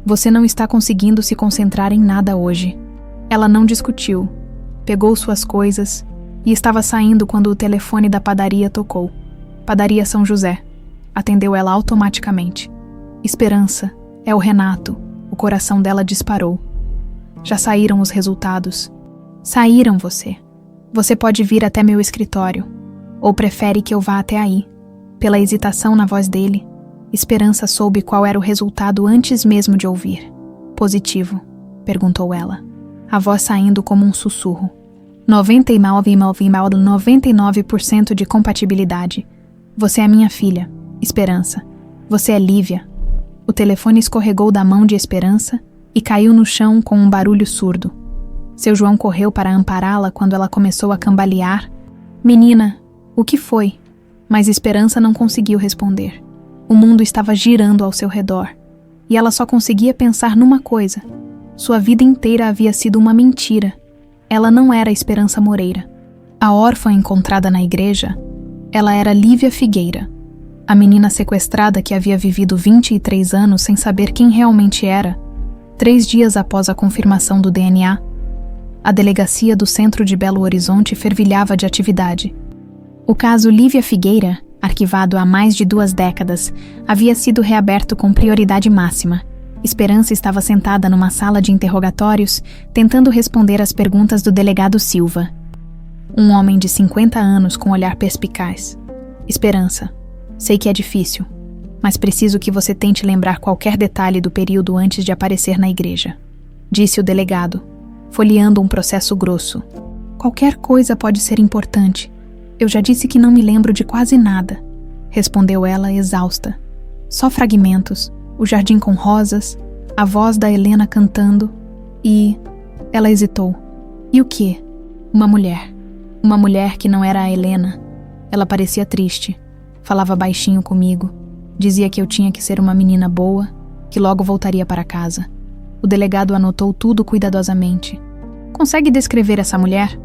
Você não está conseguindo se concentrar em nada hoje. Ela não discutiu, pegou suas coisas e estava saindo quando o telefone da padaria tocou. Padaria São José. Atendeu ela automaticamente. Esperança, é o Renato. O coração dela disparou. Já saíram os resultados. Saíram você. Você pode vir até meu escritório. Ou prefere que eu vá até aí? Pela hesitação na voz dele, Esperança soube qual era o resultado antes mesmo de ouvir. Positivo, perguntou ela, a voz saindo como um sussurro. 99% de compatibilidade. Você é minha filha, Esperança. Você é Lívia. O telefone escorregou da mão de Esperança e caiu no chão com um barulho surdo. Seu João correu para ampará-la quando ela começou a cambalear. Menina, o que foi? Mas Esperança não conseguiu responder. O mundo estava girando ao seu redor, e ela só conseguia pensar numa coisa. Sua vida inteira havia sido uma mentira. Ela não era Esperança Moreira. A órfã encontrada na igreja, ela era Lívia Figueira, a menina sequestrada que havia vivido 23 anos sem saber quem realmente era. 3 dias após a confirmação do DNA, a delegacia do centro de Belo Horizonte fervilhava de atividade. O caso Lívia Figueira, arquivado há mais de 2 décadas, havia sido reaberto com prioridade máxima. Esperança estava sentada numa sala de interrogatórios, tentando responder às perguntas do delegado Silva. Um homem de 50 anos com olhar perspicaz. Esperança, sei que é difícil, mas preciso que você tente lembrar qualquer detalhe do período antes de aparecer na igreja, disse o delegado, folheando um processo grosso. Qualquer coisa pode ser importante. Eu já disse que não me lembro de quase nada, respondeu ela exausta. Só fragmentos, o jardim com rosas, a voz da Helena cantando e... Ela hesitou. E o quê? Uma mulher. Uma mulher que não era a Helena. Ela parecia triste. Falava baixinho comigo. Dizia que eu tinha que ser uma menina boa, que logo voltaria para casa. O delegado anotou tudo cuidadosamente. Consegue descrever essa mulher?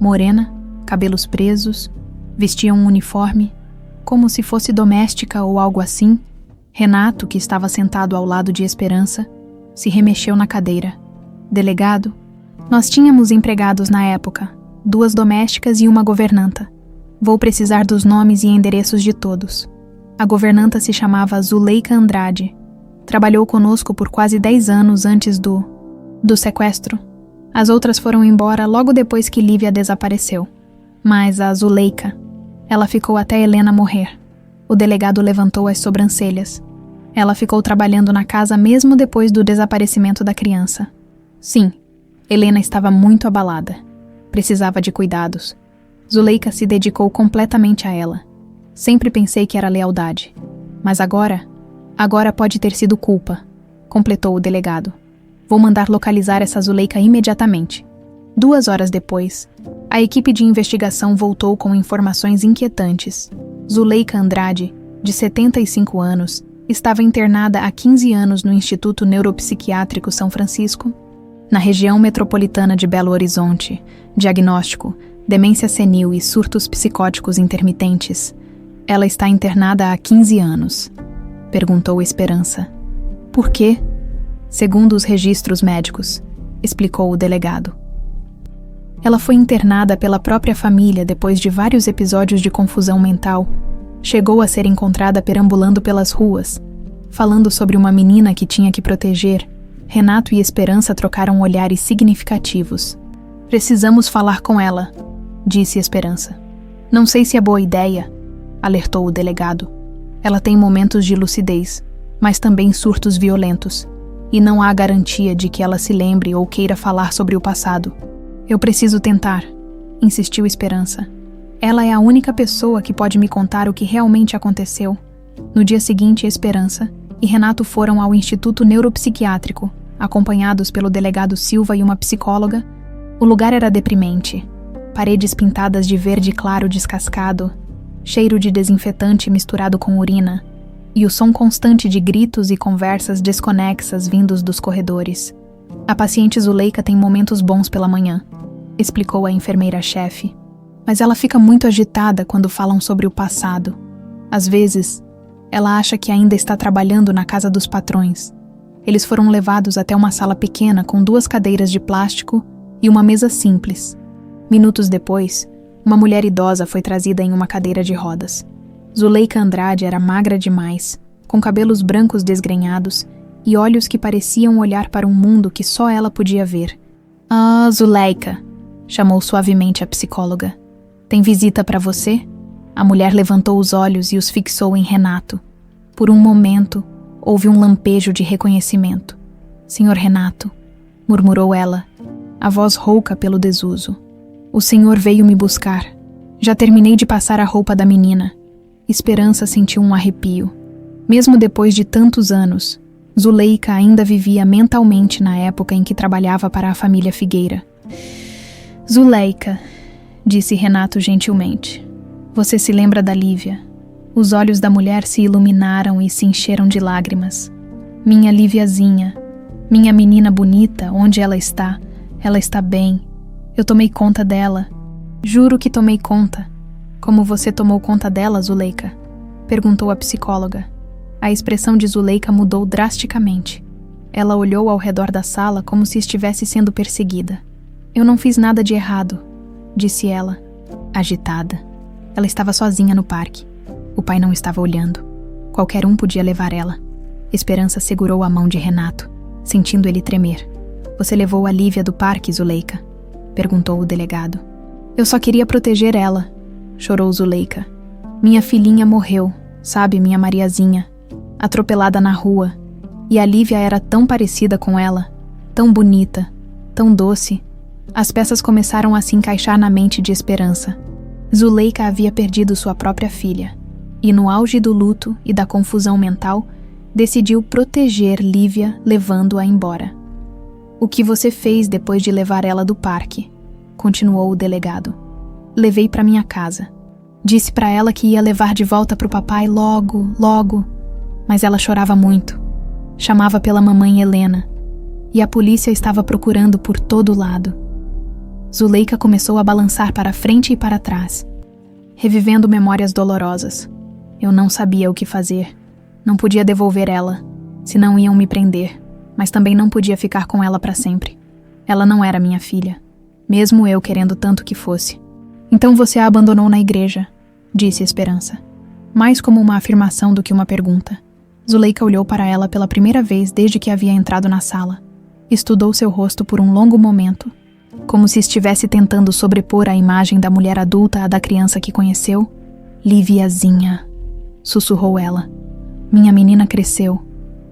Morena, cabelos presos, vestia um uniforme, como se fosse doméstica ou algo assim. Renato, que estava sentado ao lado de Esperança, se remexeu na cadeira. Delegado, nós tínhamos empregados na época, 2 domésticas e uma governanta. Vou precisar dos nomes e endereços de todos. A governanta se chamava Zuleika Andrade. Trabalhou conosco por quase 10 anos antes do sequestro. As outras foram embora logo depois que Lívia desapareceu. Mas a Zuleika, ela ficou até Helena morrer. O delegado levantou as sobrancelhas. Ela ficou trabalhando na casa mesmo depois do desaparecimento da criança. Sim, Helena estava muito abalada. Precisava de cuidados. Zuleika se dedicou completamente a ela. Sempre pensei que era lealdade. Mas agora pode ter sido culpa, completou o delegado. Vou mandar localizar essa Zuleika imediatamente. 2 horas depois, a equipe de investigação voltou com informações inquietantes. Zuleika Andrade, de 75 anos, estava internada há 15 anos no Instituto Neuropsiquiátrico São Francisco, na região metropolitana de Belo Horizonte. Diagnóstico: demência senil e surtos psicóticos intermitentes. Ela está internada há 15 anos. Perguntou Esperança. Por quê? Segundo os registros médicos, explicou o delegado. Ela foi internada pela própria família depois de vários episódios de confusão mental. Chegou a ser encontrada perambulando pelas ruas, falando sobre uma menina que tinha que proteger. Renato e Esperança trocaram olhares significativos. Precisamos falar com ela, disse Esperança. Não sei se é boa ideia, alertou o delegado. Ela tem momentos de lucidez, mas também surtos violentos, e não há garantia de que ela se lembre ou queira falar sobre o passado. Eu preciso tentar, insistiu Esperança. Ela é a única pessoa que pode me contar o que realmente aconteceu. No dia seguinte, Esperança e Renato foram ao Instituto Neuropsiquiátrico, acompanhados pelo delegado Silva e uma psicóloga. O lugar era deprimente. Paredes pintadas de verde claro descascado, cheiro de desinfetante misturado com urina, e o som constante de gritos e conversas desconexas vindos dos corredores. A paciente Zuleika tem momentos bons pela manhã, explicou a enfermeira-chefe. Mas ela fica muito agitada quando falam sobre o passado. Às vezes, ela acha que ainda está trabalhando na casa dos patrões. Eles foram levados até uma sala pequena com 2 cadeiras de plástico e uma mesa simples. Minutos depois, uma mulher idosa foi trazida em uma cadeira de rodas. Zuleika Andrade era magra demais, com cabelos brancos desgrenhados e olhos que pareciam olhar para um mundo que só ela podia ver. Ah, Zuleika, chamou suavemente a psicóloga. Tem visita para você? A mulher levantou os olhos e os fixou em Renato. Por um momento, houve um lampejo de reconhecimento. Senhor Renato, murmurou ela, a voz rouca pelo desuso. O senhor veio me buscar. Já terminei de passar a roupa da menina. Esperança sentiu um arrepio. Mesmo depois de tantos anos, Zuleika ainda vivia mentalmente na época em que trabalhava para a família Figueira. Zuleika, disse Renato gentilmente. Você se lembra da Lívia? Os olhos da mulher se iluminaram e se encheram de lágrimas. Minha Líviazinha, minha menina bonita, onde ela está? Ela está bem. Eu tomei conta dela. Juro que tomei conta. Como você tomou conta dela, Zuleika? Perguntou a psicóloga. A expressão de Zuleika mudou drasticamente. Ela olhou ao redor da sala como se estivesse sendo perseguida. Eu não fiz nada de errado, disse ela, agitada. Ela estava sozinha no parque. O pai não estava olhando. Qualquer um podia levar ela. Esperança segurou a mão de Renato, sentindo ele tremer. Você levou a Lívia do parque, Zuleika? Perguntou o delegado. Eu só queria proteger ela, chorou Zuleika. Minha filhinha morreu, sabe, minha Mariazinha, atropelada na rua. E a Lívia era tão parecida com ela, tão bonita, tão doce. As peças começaram a se encaixar na mente de Esperança. Zuleika havia perdido sua própria filha, e no auge do luto e da confusão mental, decidiu proteger Lívia levando-a embora. O que você fez depois de levar ela do parque? Continuou o delegado. Levei para minha casa. Disse para ela que ia levar de volta para o papai logo, logo. Mas ela chorava muito. Chamava pela mamãe Helena. E a polícia estava procurando por todo lado. Zuleika começou a balançar para frente e para trás, revivendo memórias dolorosas. Eu não sabia o que fazer. Não podia devolver ela, senão iam me prender, mas também não podia ficar com ela para sempre. Ela não era minha filha, mesmo eu querendo tanto que fosse. Então você a abandonou na igreja, disse Esperança, mais como uma afirmação do que uma pergunta. Zuleika olhou para ela pela primeira vez desde que havia entrado na sala. Estudou seu rosto por um longo momento, como se estivesse tentando sobrepor a imagem da mulher adulta à da criança que conheceu. Liviazinha, sussurrou ela. Minha menina cresceu.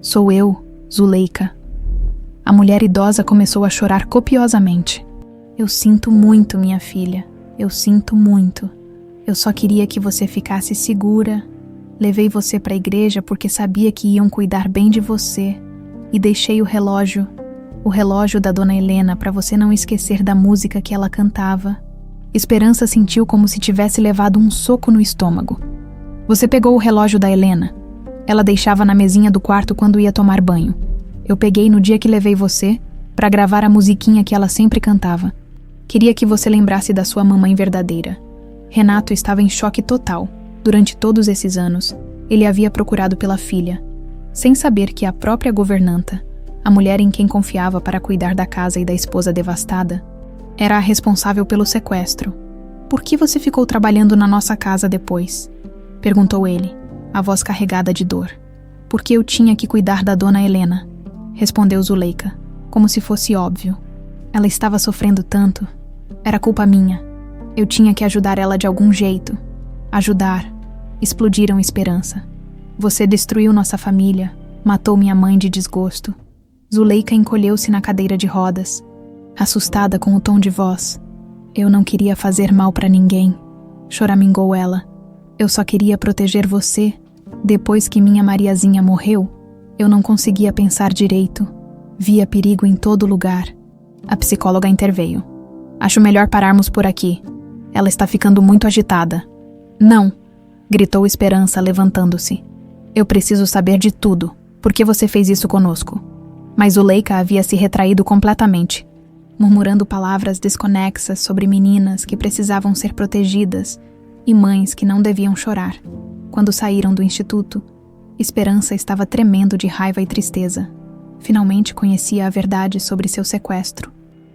Sou eu, Zuleika. A mulher idosa começou a chorar copiosamente. Eu sinto muito, minha filha. Eu sinto muito. Eu só queria que você ficasse segura. Levei você para a igreja porque sabia que iam cuidar bem de você. E deixei o relógio da Dona Helena, para você não esquecer da música que ela cantava. Esperança sentiu como se tivesse levado um soco no estômago. Você pegou o relógio da Helena. Ela deixava na mesinha do quarto quando ia tomar banho. Eu peguei no dia que levei você para gravar a musiquinha que ela sempre cantava. Queria que você lembrasse da sua mamãe verdadeira. Renato estava em choque total. Durante todos esses anos, ele havia procurado pela filha, sem saber que a própria governanta, a mulher em quem confiava para cuidar da casa e da esposa devastada, era a responsável pelo sequestro. Por que você ficou trabalhando na nossa casa depois? Perguntou ele, a voz carregada de dor. Porque eu tinha que cuidar da Dona Helena, respondeu Zuleika, como se fosse óbvio. Ela estava sofrendo tanto. Era culpa minha. Eu tinha que ajudar ela de algum jeito. Ajudar. Explodiram Esperança. Você destruiu nossa família, matou minha mãe de desgosto. Zuleika encolheu-se na cadeira de rodas, assustada com o tom de voz. Eu não queria fazer mal para ninguém, choramingou ela. Eu só queria proteger você. Depois que minha Mariazinha morreu, eu não conseguia pensar direito. Via perigo em todo lugar. A psicóloga interveio. Acho melhor pararmos por aqui. Ela está ficando muito agitada. Não, gritou Esperança, levantando-se. Eu preciso saber de tudo. Por que você fez isso conosco? Mas Zuleika havia se retraído completamente, murmurando palavras desconexas sobre meninas que precisavam ser protegidas e mães que não deviam chorar. Quando saíram do instituto, Esperança estava tremendo de raiva e tristeza. Finalmente conhecia a verdade sobre seu sequestro.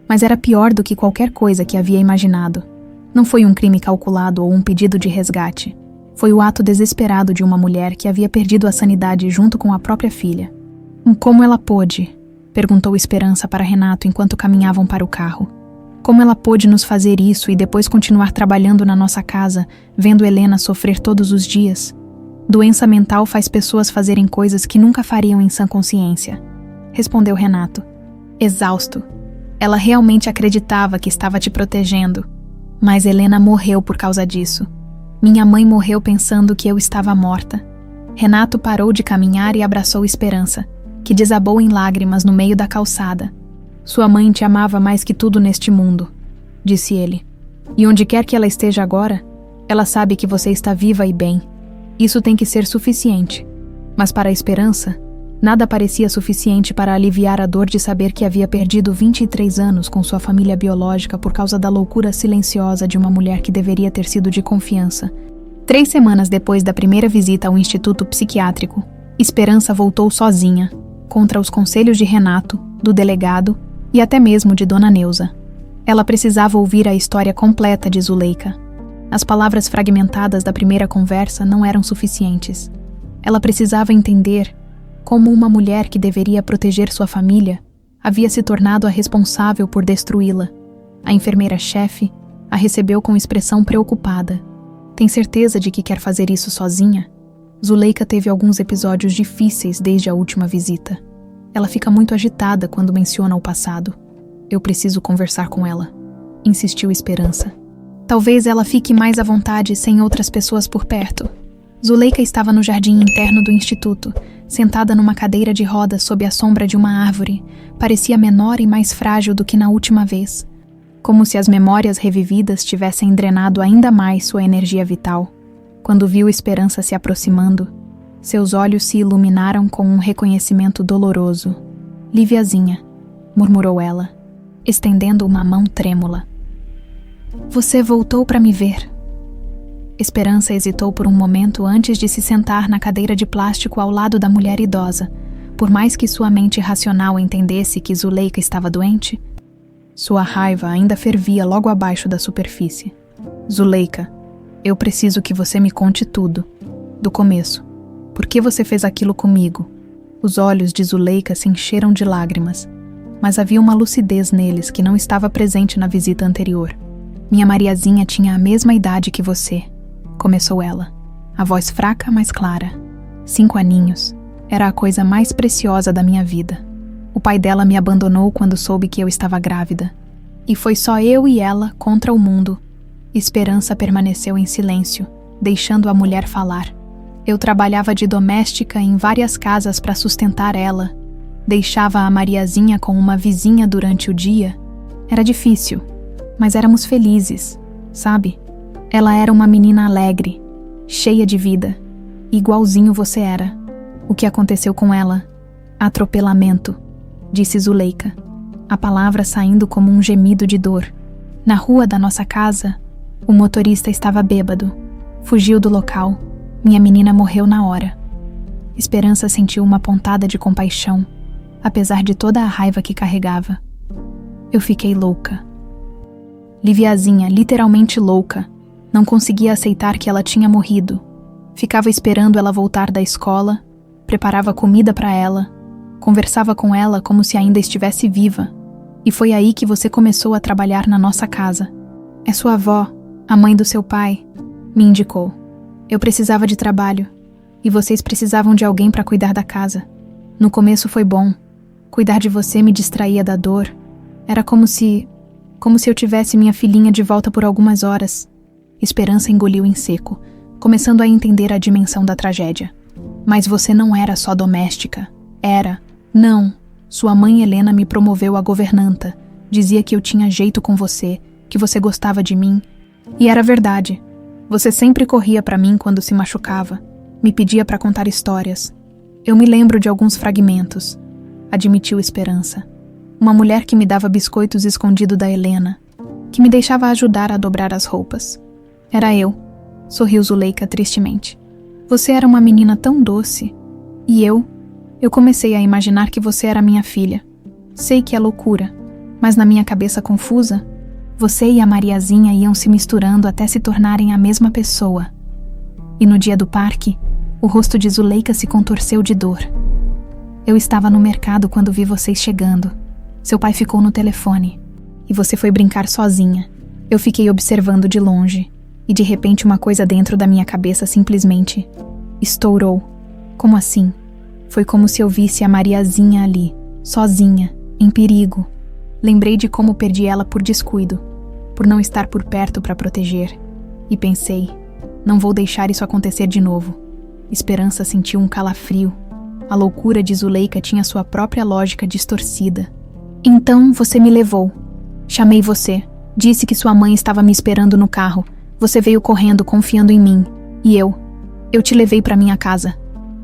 Mas era pior do que qualquer coisa que havia imaginado. Não foi um crime calculado ou um pedido de resgate. Foi o ato desesperado de uma mulher que havia perdido a sanidade junto com a própria filha. Como ela pôde? Perguntou Esperança para Renato enquanto caminhavam para o carro. Como ela pôde nos fazer isso e depois continuar trabalhando na nossa casa, vendo Helena sofrer todos os dias? Doença mental faz pessoas fazerem coisas que nunca fariam em sã consciência, respondeu Renato, exausto. Ela realmente acreditava que estava te protegendo. Mas Helena morreu por causa disso. Minha mãe morreu pensando que eu estava morta. Renato parou de caminhar e abraçou Esperança, que desabou em lágrimas no meio da calçada. Sua mãe te amava mais que tudo neste mundo, disse ele. E onde quer que ela esteja agora, ela sabe que você está viva e bem. Isso tem que ser suficiente. Mas para a Esperança, nada parecia suficiente para aliviar a dor de saber que havia perdido 23 anos com sua família biológica por causa da loucura silenciosa de uma mulher que deveria ter sido de confiança. 3 semanas depois da primeira visita ao instituto psiquiátrico, Esperança voltou sozinha, contra os conselhos de Renato, do delegado e até mesmo de Dona Neuza. Ela precisava ouvir a história completa de Zuleika. As palavras fragmentadas da primeira conversa não eram suficientes. Ela precisava entender Como uma mulher que deveria proteger sua família, havia se tornado a responsável por destruí-la. A enfermeira-chefe a recebeu com expressão preocupada. Tem certeza de que quer fazer isso sozinha? Zuleika teve alguns episódios difíceis desde a última visita. Ela fica muito agitada quando menciona o passado. Eu preciso conversar com ela, insistiu Esperança. Talvez ela fique mais à vontade sem outras pessoas por perto. Zuleika estava no jardim interno do instituto, sentada numa cadeira de rodas sob a sombra de uma árvore. Parecia menor e mais frágil do que na última vez. Como se as memórias revividas tivessem drenado ainda mais sua energia vital. Quando viu Esperança se aproximando, seus olhos se iluminaram com um reconhecimento doloroso. Liviazinha, murmurou ela, estendendo uma mão trêmula. Você voltou para me ver. Esperança hesitou por um momento antes de se sentar na cadeira de plástico ao lado da mulher idosa. Por mais que sua mente racional entendesse que Zuleika estava doente, sua raiva ainda fervia logo abaixo da superfície. Zuleika, eu preciso que você me conte tudo, do começo. Por que você fez aquilo comigo? Os olhos de Zuleika se encheram de lágrimas, mas havia uma lucidez neles que não estava presente na visita anterior. Minha Mariazinha tinha a mesma idade que você, começou ela, a voz fraca, mas clara. 5 aninhos. Era a coisa mais preciosa da minha vida. O pai dela me abandonou quando soube que eu estava grávida. E foi só eu e ela contra o mundo. Esperança permaneceu em silêncio, deixando a mulher falar. Eu trabalhava de doméstica em várias casas para sustentar ela. Deixava a Mariazinha com uma vizinha durante o dia. Era difícil, mas éramos felizes, sabe? Ela era uma menina alegre, cheia de vida, igualzinho você era. O que aconteceu com ela? Atropelamento, disse Zuleika, a palavra saindo como um gemido de dor. Na rua da nossa casa, o motorista estava bêbado. Fugiu do local. Minha menina morreu na hora. Esperança sentiu uma pontada de compaixão, apesar de toda a raiva que carregava. Eu fiquei louca. Liviazinha, literalmente louca. Não conseguia aceitar que ela tinha morrido. Ficava esperando ela voltar da escola, preparava comida para ela, conversava com ela como se ainda estivesse viva. E foi aí que você começou a trabalhar na nossa casa. É sua avó, a mãe do seu pai, me indicou. Eu precisava de trabalho, e vocês precisavam de alguém para cuidar da casa. No começo foi bom. Cuidar de você me distraía da dor. Era como se eu tivesse minha filhinha de volta por algumas horas. Esperança engoliu em seco, começando a entender a dimensão da tragédia. Mas você não era só doméstica. Era. Não. Sua mãe Helena me promoveu a governanta. Dizia que eu tinha jeito com você, que você gostava de mim. E era verdade. Você sempre corria para mim quando se machucava. Me pedia para contar histórias. Eu me lembro de alguns fragmentos, admitiu Esperança. Uma mulher que me dava biscoitos escondido da Helena, que me deixava ajudar a dobrar as roupas. Era eu, sorriu Zuleika tristemente. Você era uma menina tão doce. E eu comecei a imaginar que você era minha filha. Sei que é loucura, mas na minha cabeça confusa, você e a Mariazinha iam se misturando até se tornarem a mesma pessoa. E no dia do parque, o rosto de Zuleika se contorceu de dor. Eu estava no mercado quando vi vocês chegando. Seu pai ficou no telefone. E você foi brincar sozinha. Eu fiquei observando de longe. E de repente uma coisa dentro da minha cabeça simplesmente estourou. Como assim? Foi como se eu visse a Mariazinha ali, sozinha, em perigo. Lembrei de como perdi ela por descuido, por não estar por perto para proteger. E pensei, não vou deixar isso acontecer de novo. Esperança sentiu um calafrio. A loucura de Zuleika tinha sua própria lógica distorcida. Então você me levou. Chamei você. Disse que sua mãe estava me esperando no carro. Você veio correndo, confiando em mim. E eu te levei para minha casa.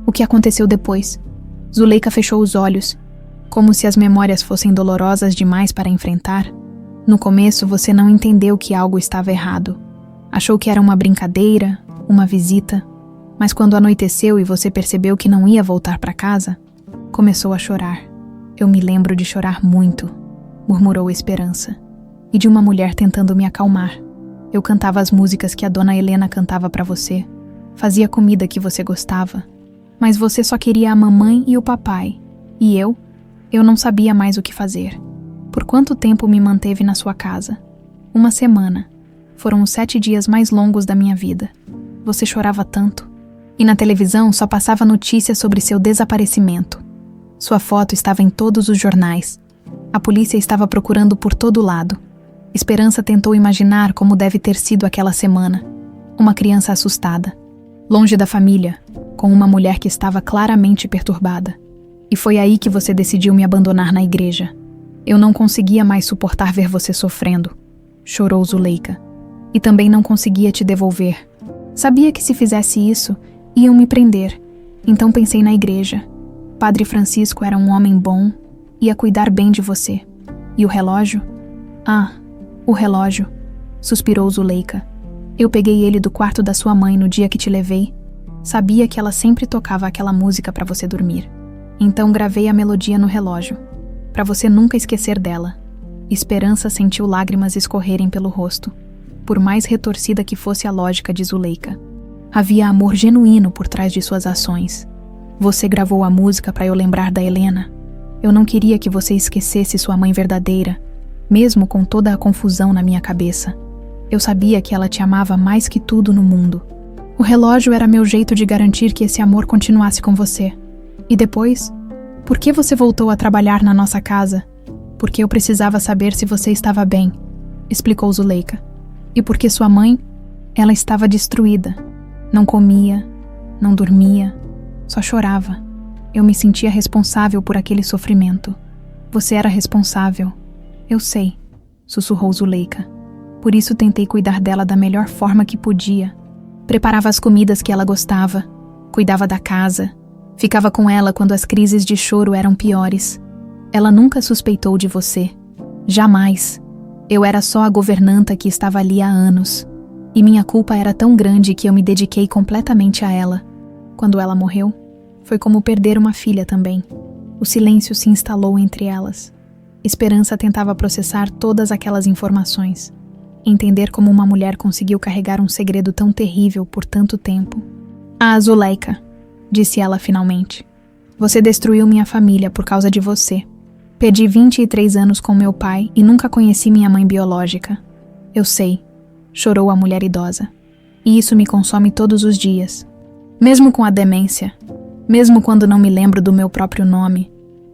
O que aconteceu depois? Zuleika fechou os olhos, como se as memórias fossem dolorosas demais para enfrentar. No começo você não entendeu que algo estava errado. Achou que era uma brincadeira, uma visita. Mas quando anoiteceu e você percebeu que não ia voltar para casa, começou a chorar. Eu me lembro de chorar muito, murmurou Esperança. E de uma mulher tentando me acalmar. Eu cantava as músicas que a dona Helena cantava para você. Fazia comida que você gostava. Mas você só queria a mamãe e o papai. E eu não sabia mais o que fazer. Por quanto tempo me manteve na sua casa? 1 semana. Foram os 7 dias mais longos da minha vida. Você chorava tanto. E na televisão só passava notícias sobre seu desaparecimento. Sua foto estava em todos os jornais. A polícia estava procurando por todo lado. Esperança tentou imaginar como deve ter sido aquela semana. Uma criança assustada. Longe da família, com uma mulher que estava claramente perturbada. E foi aí que você decidiu me abandonar na igreja. Eu não conseguia mais suportar ver você sofrendo, chorou Zuleika. E também não conseguia te devolver. Sabia que se fizesse isso, iam me prender. Então pensei na igreja. Padre Francisco era um homem bom, ia cuidar bem de você. E o relógio? Ah, o relógio, suspirou Zuleika. Eu peguei ele do quarto da sua mãe no dia que te levei. Sabia que ela sempre tocava aquela música para você dormir. Então gravei a melodia no relógio, para você nunca esquecer dela. Esperança sentiu lágrimas escorrerem pelo rosto, por mais retorcida que fosse a lógica de Zuleika. Havia amor genuíno por trás de suas ações. Você gravou a música para eu lembrar da Helena. Eu não queria que você esquecesse sua mãe verdadeira, mesmo com toda a confusão na minha cabeça. Eu sabia que ela te amava mais que tudo no mundo. O relógio era meu jeito de garantir que esse amor continuasse com você. E depois? Por que você voltou a trabalhar na nossa casa? Porque eu precisava saber se você estava bem, explicou Zuleika. E porque sua mãe, ela estava destruída. Não comia, não dormia, só chorava. Eu me sentia responsável por aquele sofrimento. Você era responsável. Eu sei, sussurrou Zuleika. Por isso tentei cuidar dela da melhor forma que podia. Preparava as comidas que ela gostava, cuidava da casa, ficava com ela quando as crises de choro eram piores. Ela nunca suspeitou de você. Jamais. Eu era só a governanta que estava ali há anos. E minha culpa era tão grande que eu me dediquei completamente a ela. Quando ela morreu, foi como perder uma filha também. O silêncio se instalou entre elas. Esperança tentava processar todas aquelas informações. Entender como uma mulher conseguiu carregar um segredo tão terrível por tanto tempo. Ah, Zuleika, disse ela finalmente. Você destruiu minha família por causa de você. Perdi 23 anos com meu pai e nunca conheci minha mãe biológica. Eu sei, chorou a mulher idosa. E isso me consome todos os dias. Mesmo com a demência, mesmo quando não me lembro do meu próprio nome,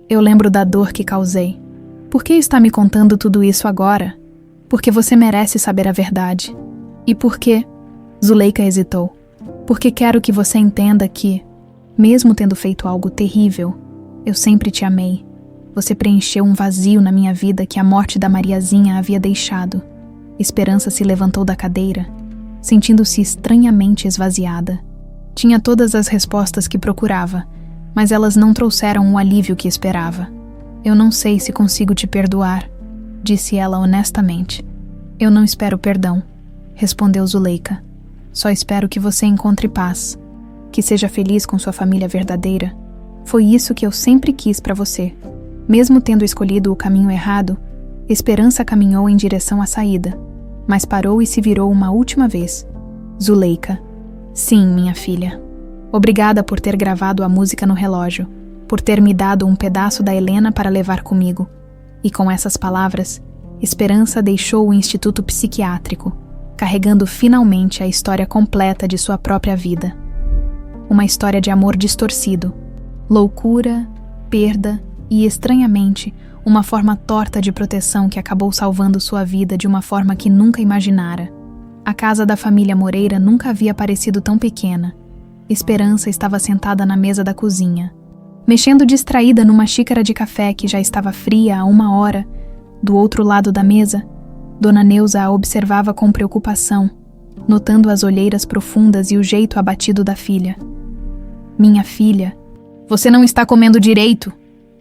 eu lembro da dor que causei. Por que está me contando tudo isso agora? Porque você merece saber a verdade. E por quê? Zuleika hesitou. Porque quero que você entenda que, mesmo tendo feito algo terrível, eu sempre te amei. Você preencheu um vazio na minha vida que a morte da Mariazinha havia deixado. Esperança se levantou da cadeira, sentindo-se estranhamente esvaziada. Tinha todas as respostas que procurava, mas elas não trouxeram o alívio que esperava. Eu não sei se consigo te perdoar, disse ela honestamente. Eu não espero perdão, respondeu Zuleika. Só espero que você encontre paz, que seja feliz com sua família verdadeira. Foi isso que eu sempre quis para você. Mesmo tendo escolhido o caminho errado, Esperança caminhou em direção à saída, mas parou e se virou uma última vez. Zuleika. Sim, minha filha. Obrigada por ter gravado a música no relógio, por ter me dado um pedaço da Helena para levar comigo. E com essas palavras, Esperança deixou o Instituto Psiquiátrico, carregando finalmente a história completa de sua própria vida. Uma história de amor distorcido, loucura, perda e, estranhamente, uma forma torta de proteção que acabou salvando sua vida de uma forma que nunca imaginara. A casa da família Moreira nunca havia parecido tão pequena. Esperança estava sentada na mesa da cozinha, mexendo distraída numa xícara de café que já estava fria há 1 hora. Do outro lado da mesa, Dona Neuza a observava com preocupação, notando as olheiras profundas e o jeito abatido da filha. Minha filha, você não está comendo direito,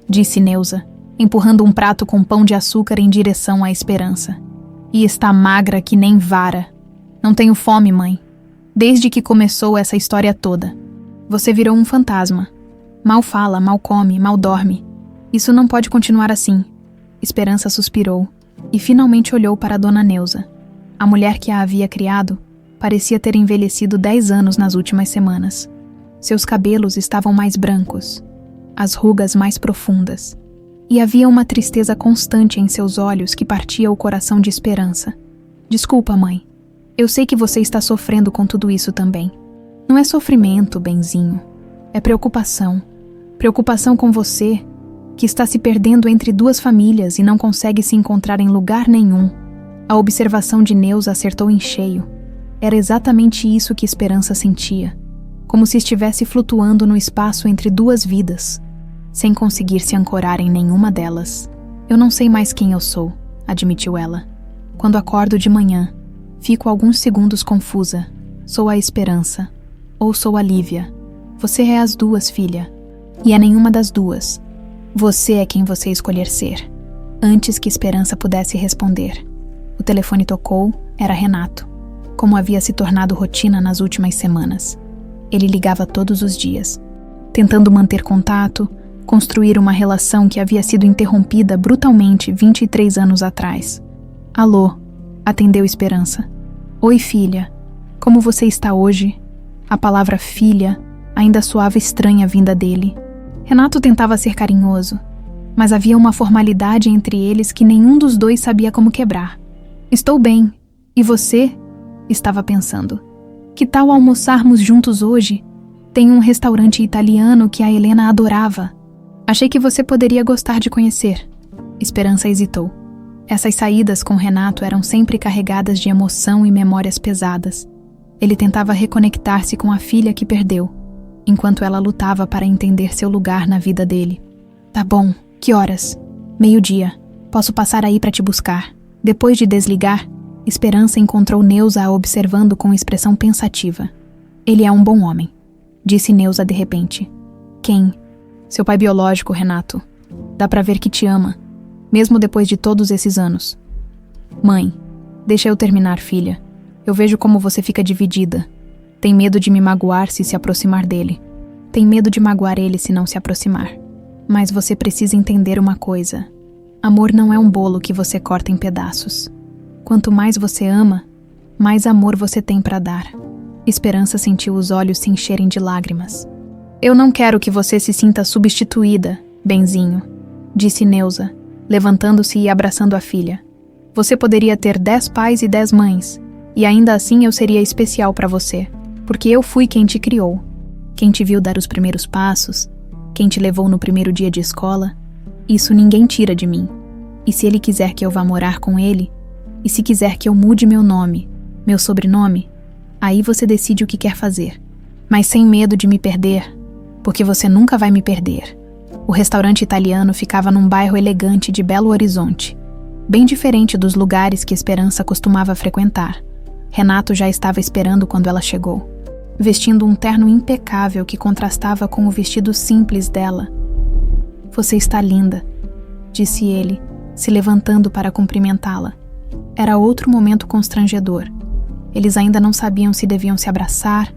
disse Neuza, empurrando um prato com pão de açúcar em direção à Esperança. E está magra que nem vara. Não tenho fome, mãe. Desde que começou essa história toda. Você virou um fantasma. Mal fala, mal come, mal dorme. Isso não pode continuar assim. Esperança suspirou e finalmente olhou para Dona Neuza. A mulher que a havia criado parecia ter envelhecido 10 anos nas últimas semanas. Seus cabelos estavam mais brancos, as rugas mais profundas, e havia uma tristeza constante em seus olhos que partia o coração de Esperança. Desculpa, mãe. Eu sei que você está sofrendo com tudo isso também. Não é sofrimento, benzinho. É preocupação. Preocupação com você, que está se perdendo entre duas famílias e não consegue se encontrar em lugar nenhum. A observação de Neuza acertou em cheio. Era exatamente isso que Esperança sentia, como se estivesse flutuando no espaço entre duas vidas, sem conseguir se ancorar em nenhuma delas. Eu não sei mais quem eu sou, admitiu ela. Quando acordo de manhã, fico alguns segundos confusa. Sou a Esperança, ou sou a Lívia. Você é as duas, filha. E é nenhuma das duas. Você é quem você escolher ser. Antes que Esperança pudesse responder, o telefone tocou, era Renato, como havia se tornado rotina nas últimas semanas. Ele ligava todos os dias, tentando manter contato, construir uma relação que havia sido interrompida brutalmente 23 anos atrás. Alô, atendeu Esperança. Oi, filha. Como você está hoje? A palavra filha ainda soava estranha vinda dele. Renato tentava ser carinhoso, mas havia uma formalidade entre eles que nenhum dos dois sabia como quebrar. Estou bem. E você? Estava pensando. Que tal almoçarmos juntos hoje? Tem um restaurante italiano que a Helena adorava. Achei que você poderia gostar de conhecer. Esperança hesitou. Essas saídas com Renato eram sempre carregadas de emoção e memórias pesadas. Ele tentava reconectar-se com a filha que perdeu, enquanto ela lutava para entender seu lugar na vida dele. Tá bom, que horas? 12:00. Posso passar aí para te buscar. Depois de desligar, Esperança encontrou Neuza a observando com expressão pensativa. Ele é um bom homem, disse Neuza de repente. Quem? Seu pai biológico, Renato. Dá pra ver que te ama, mesmo depois de todos esses anos. Mãe, deixa eu terminar, filha. Eu vejo como você fica dividida. Tem medo de me magoar se aproximar dele. Tem medo de magoar ele se não se aproximar. Mas você precisa entender uma coisa. Amor não é um bolo que você corta em pedaços. Quanto mais você ama, mais amor você tem para dar. Esperança sentiu os olhos se encherem de lágrimas. Eu não quero que você se sinta substituída, benzinho, disse Neuza, levantando-se e abraçando a filha. Você poderia ter 10 pais e 10 mães, e ainda assim eu seria especial para você, porque eu fui quem te criou, quem te viu dar os primeiros passos, quem te levou no primeiro dia de escola. Isso ninguém tira de mim. E se ele quiser que eu vá morar com ele, e se quiser que eu mude meu nome, meu sobrenome, aí você decide o que quer fazer. Mas sem medo de me perder, porque você nunca vai me perder. O restaurante italiano ficava num bairro elegante de Belo Horizonte, bem diferente dos lugares que Esperança costumava frequentar. Renato já estava esperando quando ela chegou, vestindo um terno impecável que contrastava com o vestido simples dela. Você está linda, disse ele, se levantando para cumprimentá-la. Era outro momento constrangedor. Eles ainda não sabiam se deviam se abraçar,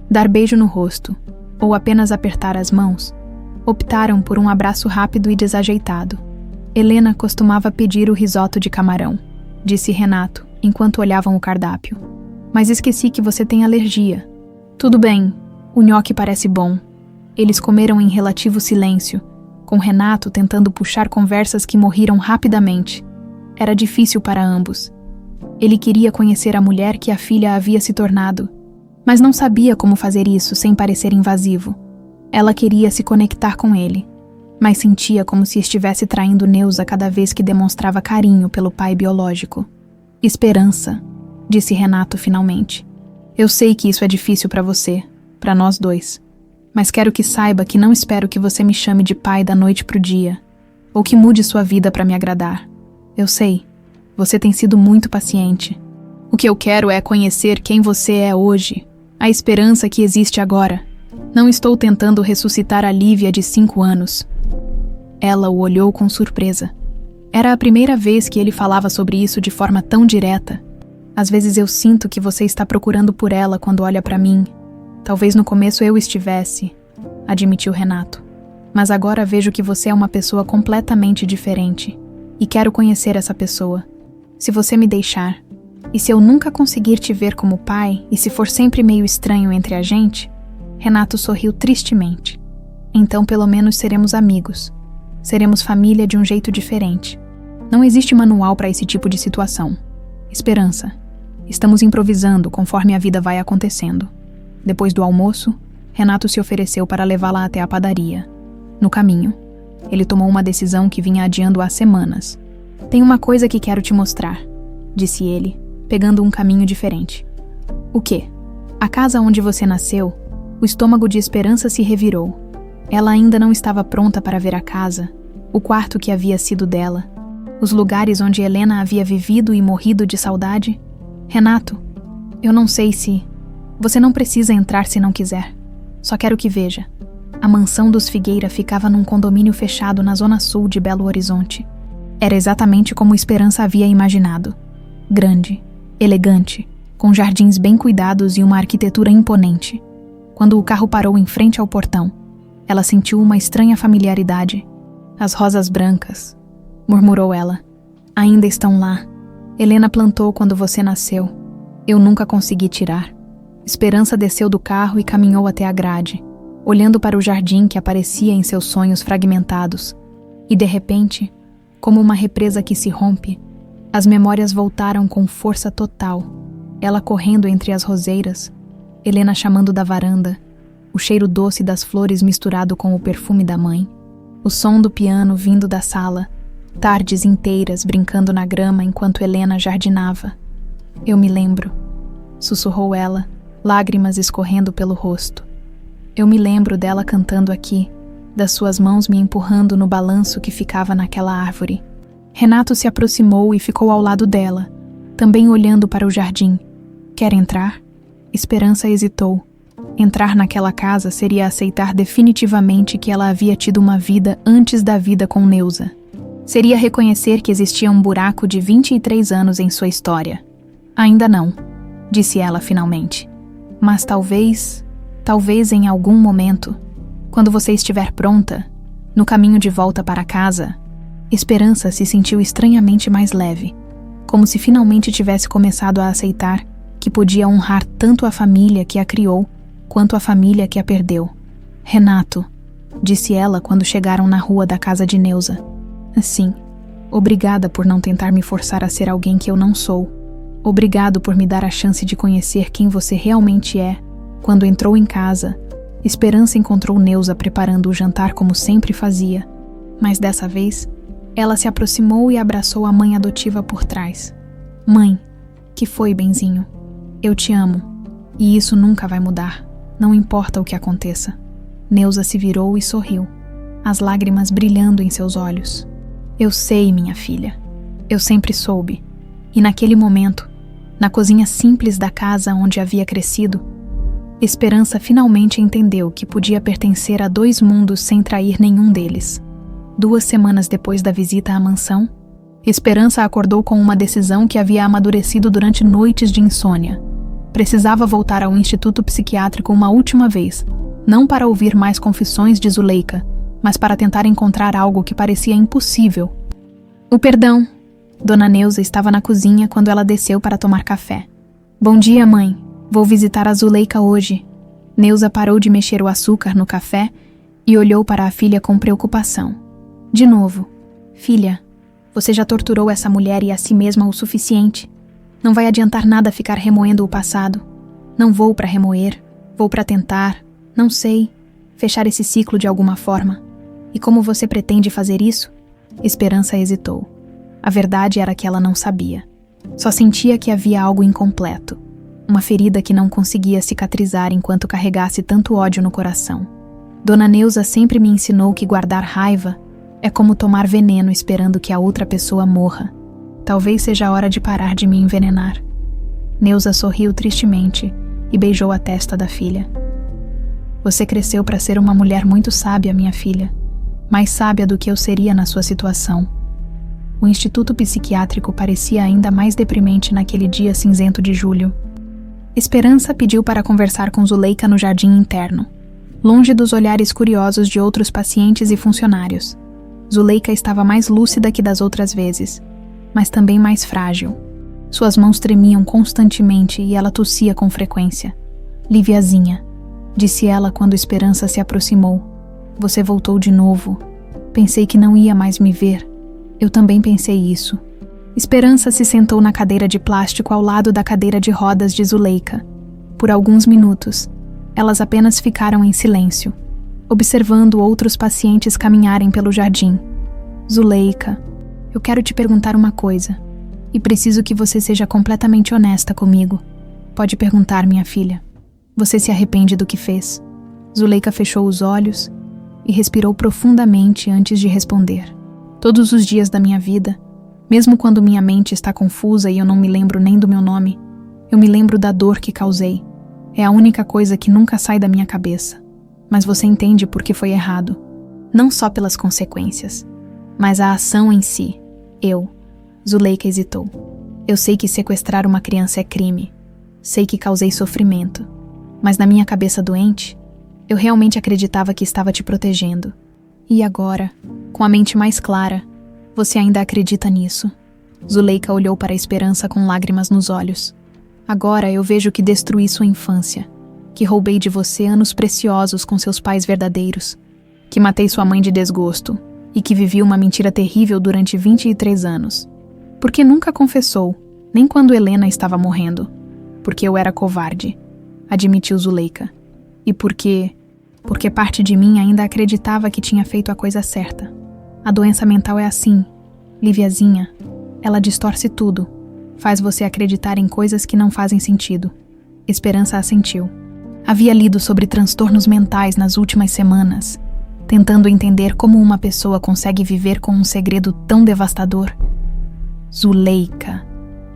dar beijo no rosto, ou apenas apertar as mãos. Optaram por um abraço rápido e desajeitado. Helena costumava pedir o risoto de camarão, disse Renato, enquanto olhavam o cardápio. Mas esqueci que você tem alergia. Tudo bem, o nhoque parece bom. Eles comeram em relativo silêncio, com Renato tentando puxar conversas que morriram rapidamente. Era difícil para ambos. Ele queria conhecer a mulher que a filha havia se tornado, mas não sabia como fazer isso sem parecer invasivo. Ela queria se conectar com ele, mas sentia como se estivesse traindo Neuza cada vez que demonstrava carinho pelo pai biológico. Esperança, disse Renato finalmente. Eu sei que isso é difícil para você, para nós dois. Mas quero que saiba que não espero que você me chame de pai da noite pro dia, ou que mude sua vida para me agradar. Eu sei, você tem sido muito paciente. O que eu quero é conhecer quem você é hoje, a esperança que existe agora. Não estou tentando ressuscitar a Lívia de 5 anos. Ela o olhou com surpresa. Era a primeira vez que ele falava sobre isso de forma tão direta. Às vezes eu sinto que você está procurando por ela quando olha para mim. Talvez no começo eu estivesse, admitiu Renato. Mas agora vejo que você é uma pessoa completamente diferente. E quero conhecer essa pessoa. Se você me deixar, e se eu nunca conseguir te ver como pai, e se for sempre meio estranho entre a gente... Renato sorriu tristemente. Então pelo menos seremos amigos. Seremos família de um jeito diferente. Não existe manual para esse tipo de situação. Esperança. Estamos improvisando conforme a vida vai acontecendo. Depois do almoço, Renato se ofereceu para levá-la até a padaria. No caminho, ele tomou uma decisão que vinha adiando há semanas. Tem uma coisa que quero te mostrar, disse ele, pegando um caminho diferente. O quê? A casa onde você nasceu, o estômago de Esperança se revirou. Ela ainda não estava pronta para ver a casa, o quarto que havia sido dela, os lugares onde Helena havia vivido e morrido de saudade. Renato, eu não sei se... Você não precisa entrar se não quiser. Só quero que veja. A mansão dos Figueira ficava num condomínio fechado na zona sul de Belo Horizonte. Era exatamente como Esperança havia imaginado. Grande, elegante, com jardins bem cuidados e uma arquitetura imponente. Quando o carro parou em frente ao portão, ela sentiu uma estranha familiaridade. As rosas brancas, murmurou ela. Ainda estão lá. Helena plantou quando você nasceu. Eu nunca consegui tirar. Esperança desceu do carro e caminhou até a grade, olhando para o jardim que aparecia em seus sonhos fragmentados. E de repente, como uma represa que se rompe, as memórias voltaram com força total. Ela correndo entre as roseiras, Helena chamando da varanda, o cheiro doce das flores misturado com o perfume da mãe, o som do piano vindo da sala, tardes inteiras brincando na grama enquanto Helena jardinava. Eu me lembro, sussurrou ela, lágrimas escorrendo pelo rosto. Eu me lembro dela cantando aqui, das suas mãos me empurrando no balanço que ficava naquela árvore. Renato se aproximou e ficou ao lado dela, também olhando para o jardim. Quer entrar? Esperança hesitou. Entrar naquela casa seria aceitar definitivamente que ela havia tido uma vida antes da vida com Neuza. Seria reconhecer que existia um buraco de 23 anos em sua história. Ainda não, disse ela finalmente. Mas talvez em algum momento, quando você estiver pronta, no caminho de volta para casa, Esperança se sentiu estranhamente mais leve, como se finalmente tivesse começado a aceitar que podia honrar tanto a família que a criou, quanto a família que a perdeu. Renato, disse ela quando chegaram na rua da casa de Neuza. Sim, obrigada por não tentar me forçar a ser alguém que eu não sou. Obrigado por me dar a chance de conhecer quem você realmente é. Quando entrou em casa, Esperança encontrou Neuza preparando o jantar como sempre fazia, mas dessa vez, ela se aproximou e abraçou a mãe adotiva por trás. Mãe, que foi, benzinho? Eu te amo, e isso nunca vai mudar, não importa o que aconteça. Neuza se virou e sorriu, as lágrimas brilhando em seus olhos. Eu sei, minha filha, eu sempre soube, e naquele momento, na cozinha simples da casa onde havia crescido, Esperança finalmente entendeu que podia pertencer a 2 mundos sem trair nenhum deles. 2 semanas depois da visita à mansão, Esperança acordou com uma decisão que havia amadurecido durante noites de insônia. Precisava voltar ao instituto psiquiátrico uma última vez, não para ouvir mais confissões de Zuleika, mas para tentar encontrar algo que parecia impossível. O perdão. Dona Neuza estava na cozinha quando ela desceu para tomar café. Bom dia, mãe. Vou visitar a Zuleika hoje. Neuza parou de mexer o açúcar no café e olhou para a filha com preocupação. De novo. Filha, você já torturou essa mulher e a si mesma o suficiente. Não vai adiantar nada ficar remoendo o passado. Não vou para remoer, vou para tentar, não sei, fechar esse ciclo de alguma forma. E como você pretende fazer isso? Esperança hesitou. A verdade era que ela não sabia. Só sentia que havia algo incompleto. Uma ferida que não conseguia cicatrizar enquanto carregasse tanto ódio no coração. Dona Neuza sempre me ensinou que guardar raiva é como tomar veneno esperando que a outra pessoa morra. Talvez seja a hora de parar de me envenenar. Neuza sorriu tristemente e beijou a testa da filha. Você cresceu para ser uma mulher muito sábia, minha filha. Mais sábia do que eu seria na sua situação. O instituto psiquiátrico parecia ainda mais deprimente naquele dia cinzento de julho. Esperança pediu para conversar com Zuleika no jardim interno, longe dos olhares curiosos de outros pacientes e funcionários. Zuleika estava mais lúcida que das outras vezes, mas também mais frágil. Suas mãos tremiam constantemente e ela tossia com frequência. Liviazinha. disse ela quando Esperança se aproximou. Você voltou de novo. Pensei que não ia mais me ver. Eu também pensei isso. Esperança se sentou na cadeira de plástico ao lado da cadeira de rodas de Zuleika. Por alguns minutos, elas apenas ficaram em silêncio, observando outros pacientes caminharem pelo jardim. Zuleika, eu quero te perguntar uma coisa, e preciso que você seja completamente honesta comigo. Pode perguntar, minha filha. Você se arrepende do que fez? Zuleika fechou os olhos e respirou profundamente antes de responder. Todos os dias da minha vida, mesmo quando minha mente está confusa e eu não me lembro nem do meu nome, eu me lembro da dor que causei. É a única coisa que nunca sai da minha cabeça. Mas você entende por que foi errado. Não só pelas consequências, mas a ação em si. Zuleika hesitou. Eu sei que sequestrar uma criança é crime. Sei que causei sofrimento. Mas na minha cabeça doente, eu realmente acreditava que estava te protegendo. E agora, com a mente mais clara, você ainda acredita nisso? Zuleika olhou para a Esperança com lágrimas nos olhos. Agora eu vejo que destruí sua infância, que roubei de você anos preciosos com seus pais verdadeiros, que matei sua mãe de desgosto e que vivi uma mentira terrível durante 23 anos. Porque nunca confessou, nem quando Helena estava morrendo. Porque eu era covarde, admitiu Zuleika. E porque parte de mim ainda acreditava que tinha feito a coisa certa. A doença mental é assim, Liviazinha. Ela distorce tudo, faz você acreditar em coisas que não fazem sentido. Esperança assentiu. Havia lido sobre transtornos mentais nas últimas semanas, tentando entender como uma pessoa consegue viver com um segredo tão devastador. Zuleika,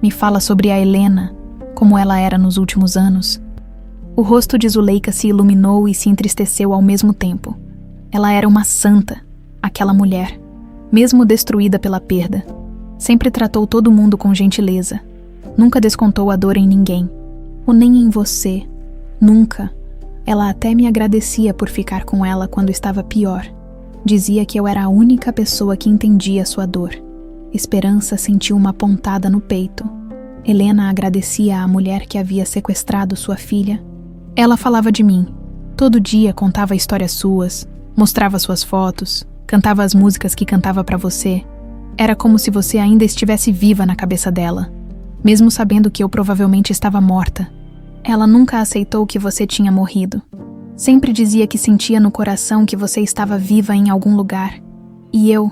me fala sobre a Helena, como ela era nos últimos anos. O rosto de Zuleika se iluminou e se entristeceu ao mesmo tempo. Ela era uma santa, aquela mulher, mesmo destruída pela perda. Sempre tratou todo mundo com gentileza. Nunca descontou a dor em ninguém, ou nem em você. Nunca. Ela até me agradecia por ficar com ela quando estava pior. Dizia que eu era a única pessoa que entendia sua dor. Esperança sentiu uma pontada no peito. Helena agradecia à mulher que havia sequestrado sua filha. Ela falava de mim. Todo dia contava histórias suas, mostrava suas fotos, cantava as músicas que cantava para você. Era como se você ainda estivesse viva na cabeça dela, mesmo sabendo que eu provavelmente estava morta. Ela nunca aceitou que você tinha morrido. Sempre dizia que sentia no coração que você estava viva em algum lugar. E eu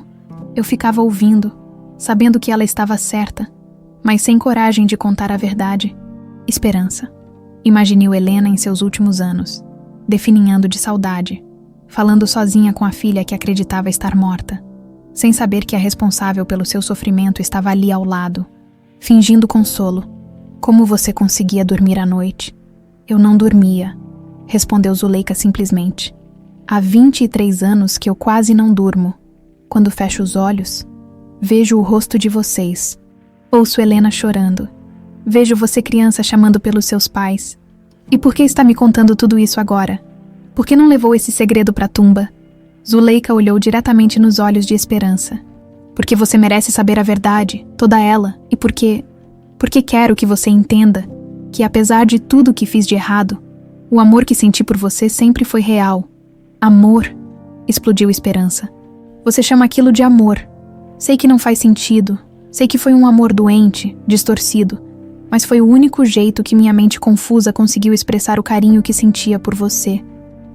ficava ouvindo, sabendo que ela estava certa, mas sem coragem de contar a verdade. Esperança. Imaginou Helena em seus últimos anos, definhando de saudade, falando sozinha com a filha que acreditava estar morta, sem saber que a responsável pelo seu sofrimento estava ali ao lado, fingindo consolo. Como você conseguia dormir à noite? Eu não dormia, respondeu Zuleika simplesmente. Há 23 anos que eu quase não durmo. Quando fecho os olhos, vejo o rosto de vocês. Ouço Helena chorando. Vejo você criança chamando pelos seus pais. E por que está me contando tudo isso agora? Por que não levou esse segredo para a tumba? Zuleika olhou diretamente nos olhos de Esperança. Porque você merece saber a verdade, toda ela, e porque quero que você entenda que, apesar de tudo que fiz de errado, o amor que senti por você sempre foi real. Amor, explodiu Esperança. Você chama aquilo de amor. Sei que não faz sentido, sei que foi um amor doente, distorcido, mas foi o único jeito que minha mente confusa conseguiu expressar o carinho que sentia por você.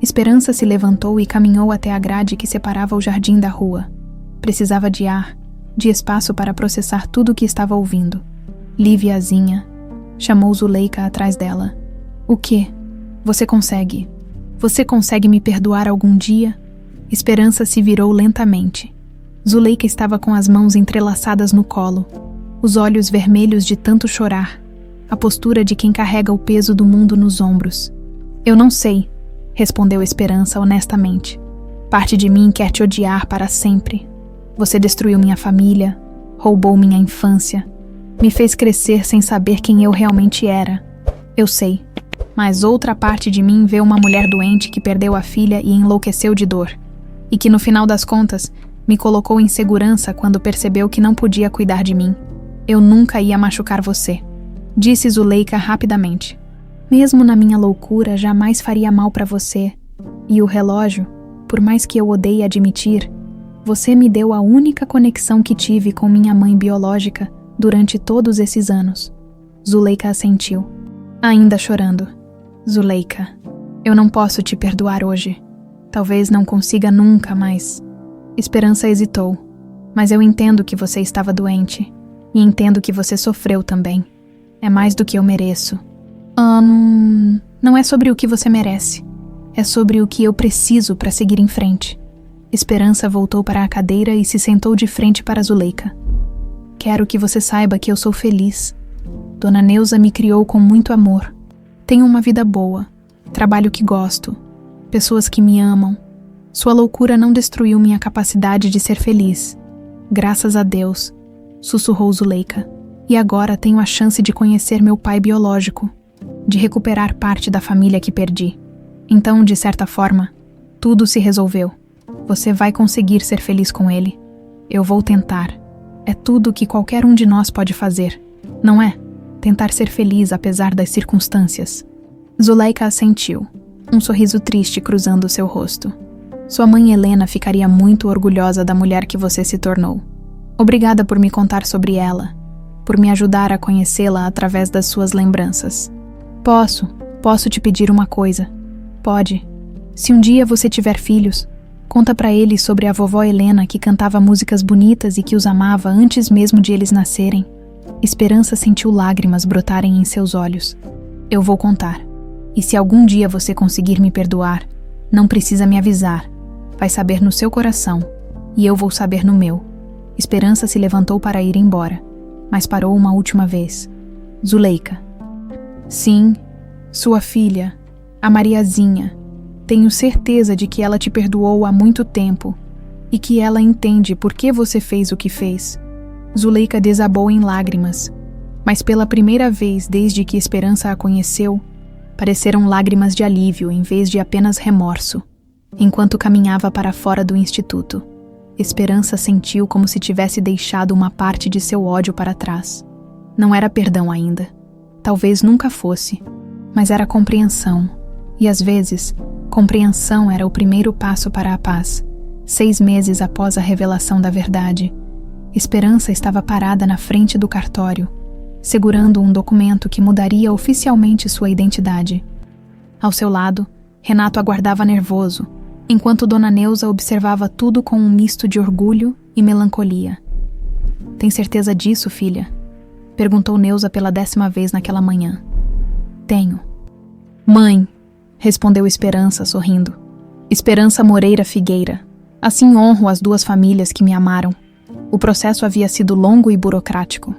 Esperança se levantou e caminhou até a grade que separava o jardim da rua. Precisava de ar, de espaço para processar tudo o que estava ouvindo. Liviazinha, chamou Zuleika atrás dela. O quê? Você consegue me perdoar algum dia? Esperança se virou lentamente. Zuleika estava com as mãos entrelaçadas no colo, os olhos vermelhos de tanto chorar, a postura de quem carrega o peso do mundo nos ombros. Eu não sei, respondeu Esperança honestamente. Parte de mim quer te odiar para sempre. Você destruiu minha família, roubou minha infância, me fez crescer sem saber quem eu realmente era. Eu sei, mas outra parte de mim vê uma mulher doente que perdeu a filha e enlouqueceu de dor, e que no final das contas me colocou em segurança quando percebeu que não podia cuidar de mim. Eu nunca ia machucar você, disse Zuleika rapidamente. Mesmo na minha loucura, jamais faria mal para você. E o relógio, por mais que eu odeie admitir, você me deu a única conexão que tive com minha mãe biológica durante todos esses anos. Zuleika assentiu, ainda chorando. Zuleika, eu não posso te perdoar hoje. Talvez não consiga nunca mais. Esperança hesitou, mas eu entendo que você estava doente e entendo que você sofreu também. É mais do que eu mereço. Não é sobre o que você merece. É sobre o que eu preciso para seguir em frente. Esperança voltou para a cadeira e se sentou de frente para Zuleika. Quero que você saiba que eu sou feliz. Dona Neuza me criou com muito amor. Tenho uma vida boa, trabalho que gosto, pessoas que me amam. Sua loucura não destruiu minha capacidade de ser feliz. Graças a Deus, sussurrou Zuleika. E agora tenho a chance de conhecer meu pai biológico, de recuperar parte da família que perdi. Então, de certa forma, tudo se resolveu. Você vai conseguir ser feliz com ele. Eu vou tentar. É tudo que qualquer um de nós pode fazer, não é? Tentar ser feliz apesar das circunstâncias. Zuleika assentiu, um sorriso triste cruzando seu rosto. Sua mãe Helena ficaria muito orgulhosa da mulher que você se tornou. Obrigada por me contar sobre ela, por me ajudar a conhecê-la através das suas lembranças. Posso te pedir uma coisa? Pode. Se um dia você tiver filhos, conta para eles sobre a vovó Helena que cantava músicas bonitas e que os amava antes mesmo de eles nascerem. Esperança sentiu lágrimas brotarem em seus olhos. Eu vou contar. E se algum dia você conseguir me perdoar, não precisa me avisar. Vai saber no seu coração, e eu vou saber no meu. Esperança se levantou para ir embora, mas parou uma última vez. Zuleika. Sim, sua filha, a Mariazinha. Tenho certeza de que ela te perdoou há muito tempo e que ela entende por que você fez o que fez. Zuleika desabou em lágrimas, mas pela primeira vez desde que Esperança a conheceu, pareceram lágrimas de alívio em vez de apenas remorso. Enquanto caminhava para fora do instituto, Esperança sentiu como se tivesse deixado uma parte de seu ódio para trás. Não era perdão ainda. Talvez nunca fosse, mas era compreensão. E às vezes, compreensão era o primeiro passo para a paz. 6 meses após a revelação da verdade, Esperança estava parada na frente do cartório, segurando um documento que mudaria oficialmente sua identidade. Ao seu lado, Renato aguardava nervoso, enquanto Dona Neuza observava tudo com um misto de orgulho e melancolia. Tem certeza disso, filha? Perguntou Neuza pela 10ª vez naquela manhã. Tenho. Mãe, respondeu Esperança, sorrindo. Esperança Moreira Figueira. Assim honro as 2 famílias que me amaram. O processo havia sido longo e burocrático,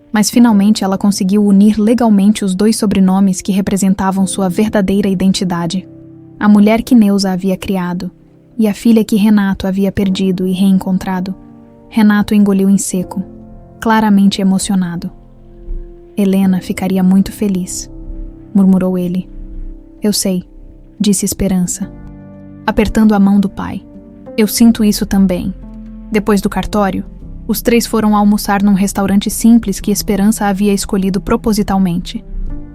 mas finalmente ela conseguiu unir legalmente os 2 sobrenomes que representavam sua verdadeira identidade. A mulher que Neuza havia criado e a filha que Renato havia perdido e reencontrado. Renato engoliu em seco, claramente emocionado. Helena ficaria muito feliz, murmurou ele. Eu sei, disse Esperança, apertando a mão do pai. Eu sinto isso também. Depois do cartório, os 3 foram almoçar num restaurante simples que Esperança havia escolhido propositalmente.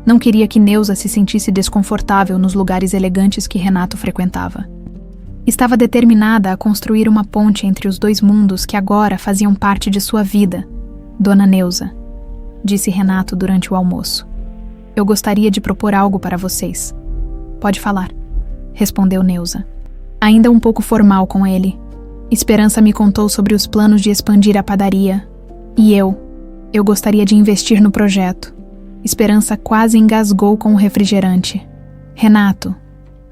Não queria que Neuza se sentisse desconfortável nos lugares elegantes que Renato frequentava. Estava determinada a construir uma ponte entre os 2 mundos que agora faziam parte de sua vida. Dona Neuza, disse Renato durante o almoço. Eu gostaria de propor algo para vocês. Pode falar, respondeu Neuza, ainda um pouco formal com ele. Esperança me contou sobre os planos de expandir a padaria. E eu gostaria de investir no projeto. Esperança quase engasgou com o refrigerante. Renato,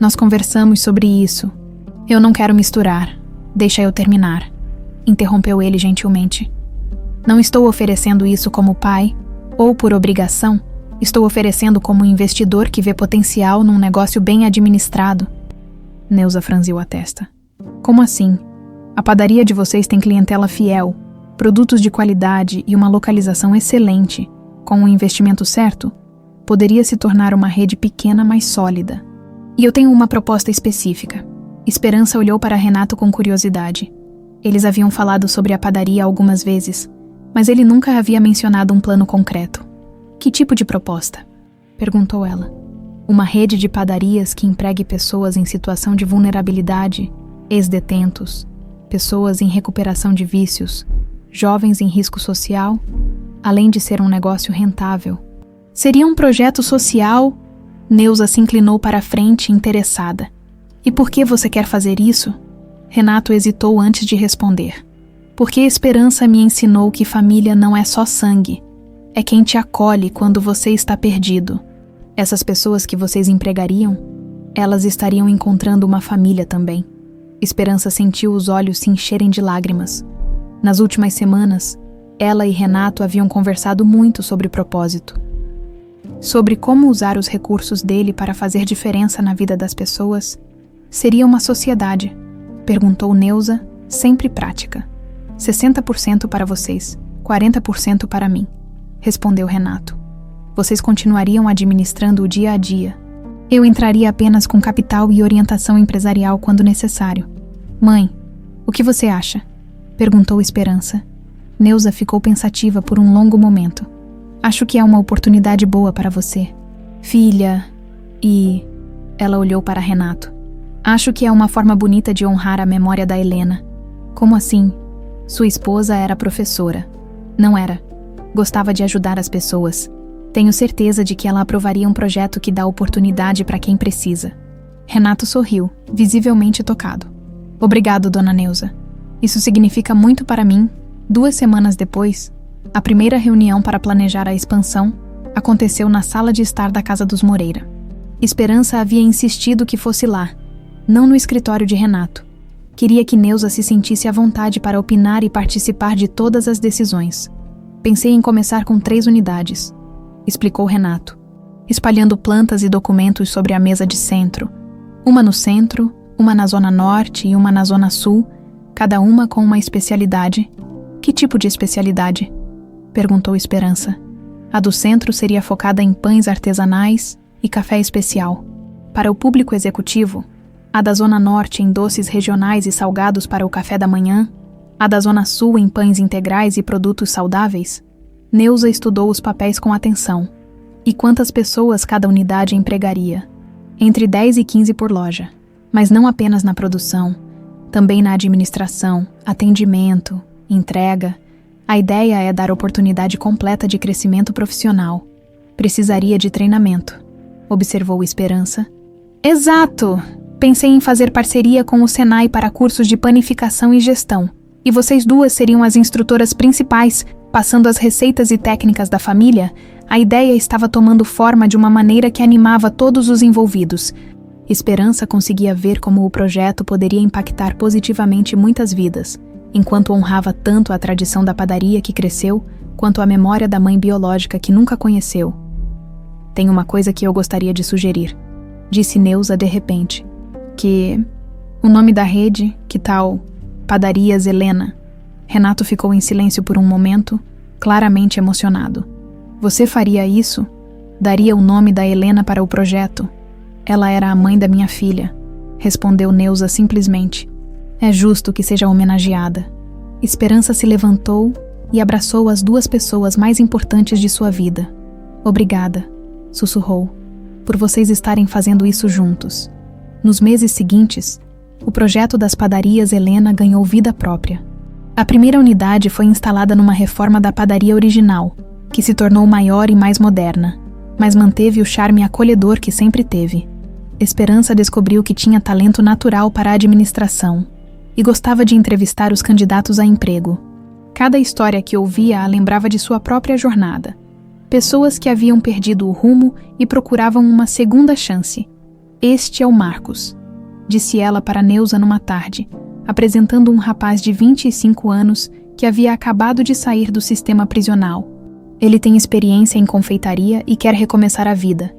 nós conversamos sobre isso. Eu não quero misturar. Deixa eu terminar. Interrompeu ele gentilmente. Não estou oferecendo isso como pai, ou por obrigação. Estou oferecendo como investidor que vê potencial num negócio bem administrado. Neuza franziu a testa. Como assim? A padaria de vocês tem clientela fiel, produtos de qualidade e uma localização excelente. Com um investimento certo, poderia se tornar uma rede pequena, mas sólida. E eu tenho uma proposta específica. Esperança olhou para Renato com curiosidade. Eles haviam falado sobre a padaria algumas vezes, mas ele nunca havia mencionado um plano concreto. Que tipo de proposta? Perguntou ela. Uma rede de padarias que empregue pessoas em situação de vulnerabilidade, ex-detentos, pessoas em recuperação de vícios, jovens em risco social, além de ser um negócio rentável. Seria um projeto social? Neuza se inclinou para a frente, interessada. E por que você quer fazer isso? Renato hesitou antes de responder. Porque Esperança me ensinou que família não é só sangue. É quem te acolhe quando você está perdido. Essas pessoas que vocês empregariam, elas estariam encontrando uma família também. Esperança sentiu os olhos se encherem de lágrimas. Nas últimas semanas, ela e Renato haviam conversado muito sobre propósito. Sobre como usar os recursos dele para fazer diferença na vida das pessoas. Seria uma sociedade? Perguntou Neuza, sempre prática. 60% para vocês, 40% para mim, respondeu Renato. Vocês continuariam administrando o dia a dia. Eu entraria apenas com capital e orientação empresarial quando necessário. Mãe, o que você acha? Perguntou Esperança. Neuza ficou pensativa por um longo momento. Acho que é uma oportunidade boa para você. Filha, e... Ela olhou para Renato. Acho que é uma forma bonita de honrar a memória da Helena. Como assim? Sua esposa era professora. Não era. Gostava de ajudar as pessoas. Tenho certeza de que ela aprovaria um projeto que dá oportunidade para quem precisa. Renato sorriu, visivelmente tocado. Obrigado, dona Neuza. Isso significa muito para mim. 2 semanas depois, a primeira reunião para planejar a expansão aconteceu na sala de estar da casa dos Moreira. Esperança havia insistido que fosse lá, não no escritório de Renato. Queria que Neuza se sentisse à vontade para opinar e participar de todas as decisões. Pensei em começar com 3 unidades, explicou Renato, espalhando plantas e documentos sobre a mesa de centro. Uma no centro, uma na zona norte e uma na zona sul, cada uma com uma especialidade. Que tipo de especialidade? Perguntou Esperança. A do centro seria focada em pães artesanais e café especial. Para o público executivo, a da zona norte em doces regionais e salgados para o café da manhã, a da zona sul em pães integrais e produtos saudáveis. Neuza estudou os papéis com atenção. E quantas pessoas cada unidade empregaria? Entre 10 e 15 por loja. Mas não apenas na produção, também na administração, atendimento, entrega. A ideia é dar oportunidade completa de crescimento profissional. Precisaria de treinamento, observou Esperança. Exato! Pensei em fazer parceria com o Senai para cursos de panificação e gestão. E vocês duas seriam as instrutoras principais, passando as receitas e técnicas da família. A ideia estava tomando forma de uma maneira que animava todos os envolvidos. Esperança conseguia ver como o projeto poderia impactar positivamente muitas vidas, enquanto honrava tanto a tradição da padaria que cresceu, quanto a memória da mãe biológica que nunca conheceu. Tem uma coisa que eu gostaria de sugerir, disse Neuza de repente. Que... o nome da rede, que tal... Padarias Helena. Renato ficou em silêncio por um momento, claramente emocionado. Você faria isso? Daria o nome da Helena para o projeto? Ela era a mãe da minha filha, respondeu Neuza simplesmente. É justo que seja homenageada. Esperança se levantou e abraçou as 2 pessoas mais importantes de sua vida. Obrigada, sussurrou, por vocês estarem fazendo isso juntos. Nos meses seguintes, o projeto das padarias Helena ganhou vida própria. A primeira unidade foi instalada numa reforma da padaria original, que se tornou maior e mais moderna, mas manteve o charme acolhedor que sempre teve. Esperança descobriu que tinha talento natural para a administração e gostava de entrevistar os candidatos a emprego. Cada história que ouvia a lembrava de sua própria jornada. Pessoas que haviam perdido o rumo e procuravam uma segunda chance. Este é o Marcos, disse ela para Neuza numa tarde, apresentando um rapaz de 25 anos que havia acabado de sair do sistema prisional. Ele tem experiência em confeitaria e quer recomeçar a vida.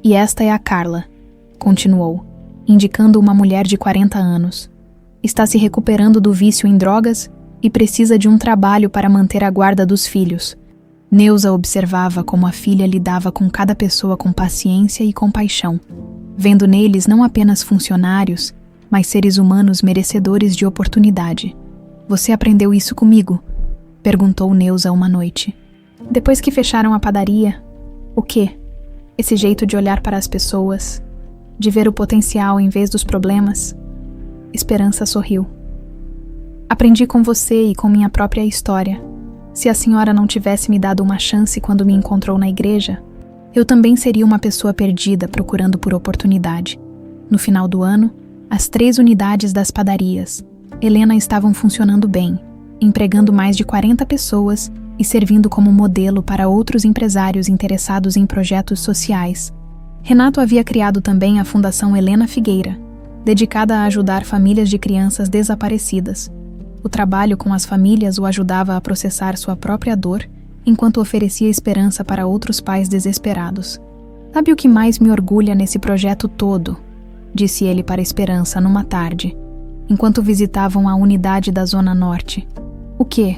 E esta é a Carla, continuou, indicando uma mulher de 40 anos. Está se recuperando do vício em drogas e precisa de um trabalho para manter a guarda dos filhos. Neuza observava como a filha lidava com cada pessoa com paciência e compaixão, vendo neles não apenas funcionários, mas seres humanos merecedores de oportunidade. Você aprendeu isso comigo? Perguntou Neuza uma noite. Depois que fecharam a padaria. O quê? esse jeito de olhar para as pessoas, de ver o potencial em vez dos problemas. Esperança sorriu. Aprendi com você e com minha própria história. Se a senhora não tivesse me dado uma chance quando me encontrou na igreja, eu também seria uma pessoa perdida procurando por oportunidade. No final do ano, as 3 unidades das padarias Helena estavam funcionando bem, empregando mais de 40 pessoas e servindo como modelo para outros empresários interessados em projetos sociais. Renato havia criado também a Fundação Helena Figueira, dedicada a ajudar famílias de crianças desaparecidas. O trabalho com as famílias o ajudava a processar sua própria dor, enquanto oferecia esperança para outros pais desesperados. "Sabe o que mais me orgulha nesse projeto todo?", disse ele para Esperança numa tarde, enquanto visitavam a unidade da Zona Norte. "O quê?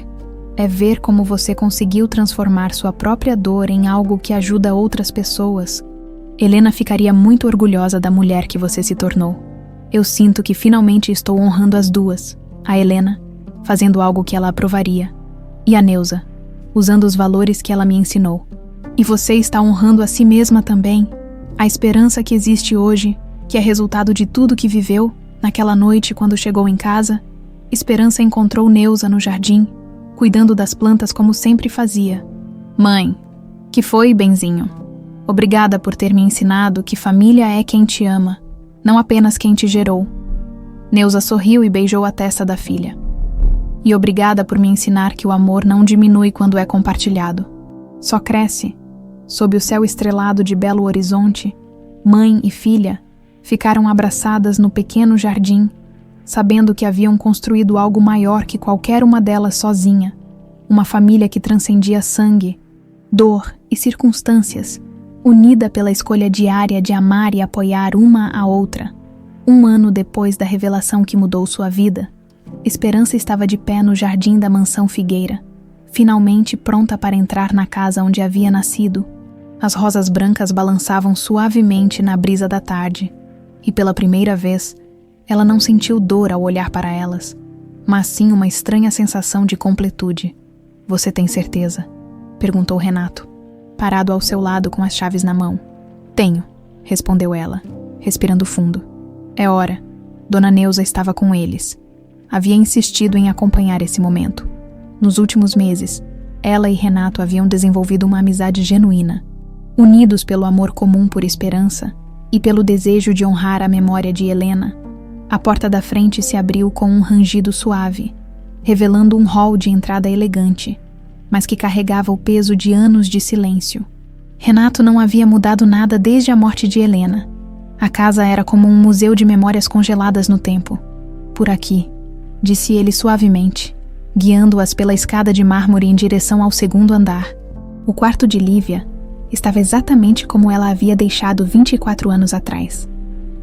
É ver como você conseguiu transformar sua própria dor em algo que ajuda outras pessoas. Helena ficaria muito orgulhosa da mulher que você se tornou. Eu sinto que finalmente estou honrando as duas, a Helena, fazendo algo que ela aprovaria, e a Neuza, usando os valores que ela me ensinou. E você está honrando a si mesma também, a esperança que existe hoje, que é resultado de tudo que viveu, naquela noite quando chegou em casa. Esperança encontrou Neuza no jardim, cuidando das plantas como sempre fazia. Mãe, que foi, benzinho? Obrigada por ter me ensinado que família é quem te ama, não apenas quem te gerou." Neuza sorriu e beijou a testa da filha. "E obrigada por me ensinar que o amor não diminui quando é compartilhado. Só cresce." Sob o céu estrelado de Belo Horizonte, mãe e filha ficaram abraçadas no pequeno jardim, sabendo que haviam construído algo maior que qualquer uma delas sozinha. Uma família que transcendia sangue, dor e circunstâncias, unida pela escolha diária de amar e apoiar uma a outra. 1 ano depois da revelação que mudou sua vida, Esperança estava de pé no jardim da mansão Figueira, finalmente pronta para entrar na casa onde havia nascido. As rosas brancas balançavam suavemente na brisa da tarde, e pela primeira vez, ela não sentiu dor ao olhar para elas, mas sim uma estranha sensação de completude. "Você tem certeza?", perguntou Renato, parado ao seu lado com as chaves na mão. "Tenho", respondeu ela, respirando fundo. "É hora." Dona Neuza estava com eles. Havia insistido em acompanhar esse momento. Nos últimos meses, ela e Renato haviam desenvolvido uma amizade genuína, unidos pelo amor comum por Esperança e pelo desejo de honrar a memória de Helena. A porta da frente se abriu com um rangido suave, revelando um hall de entrada elegante, mas que carregava o peso de anos de silêncio. Renato não havia mudado nada desde a morte de Helena. A casa era como um museu de memórias congeladas no tempo. "Por aqui", disse ele suavemente, guiando-as pela escada de mármore em direção ao 2º andar. O quarto de Lívia estava exatamente como ela havia deixado 24 anos atrás.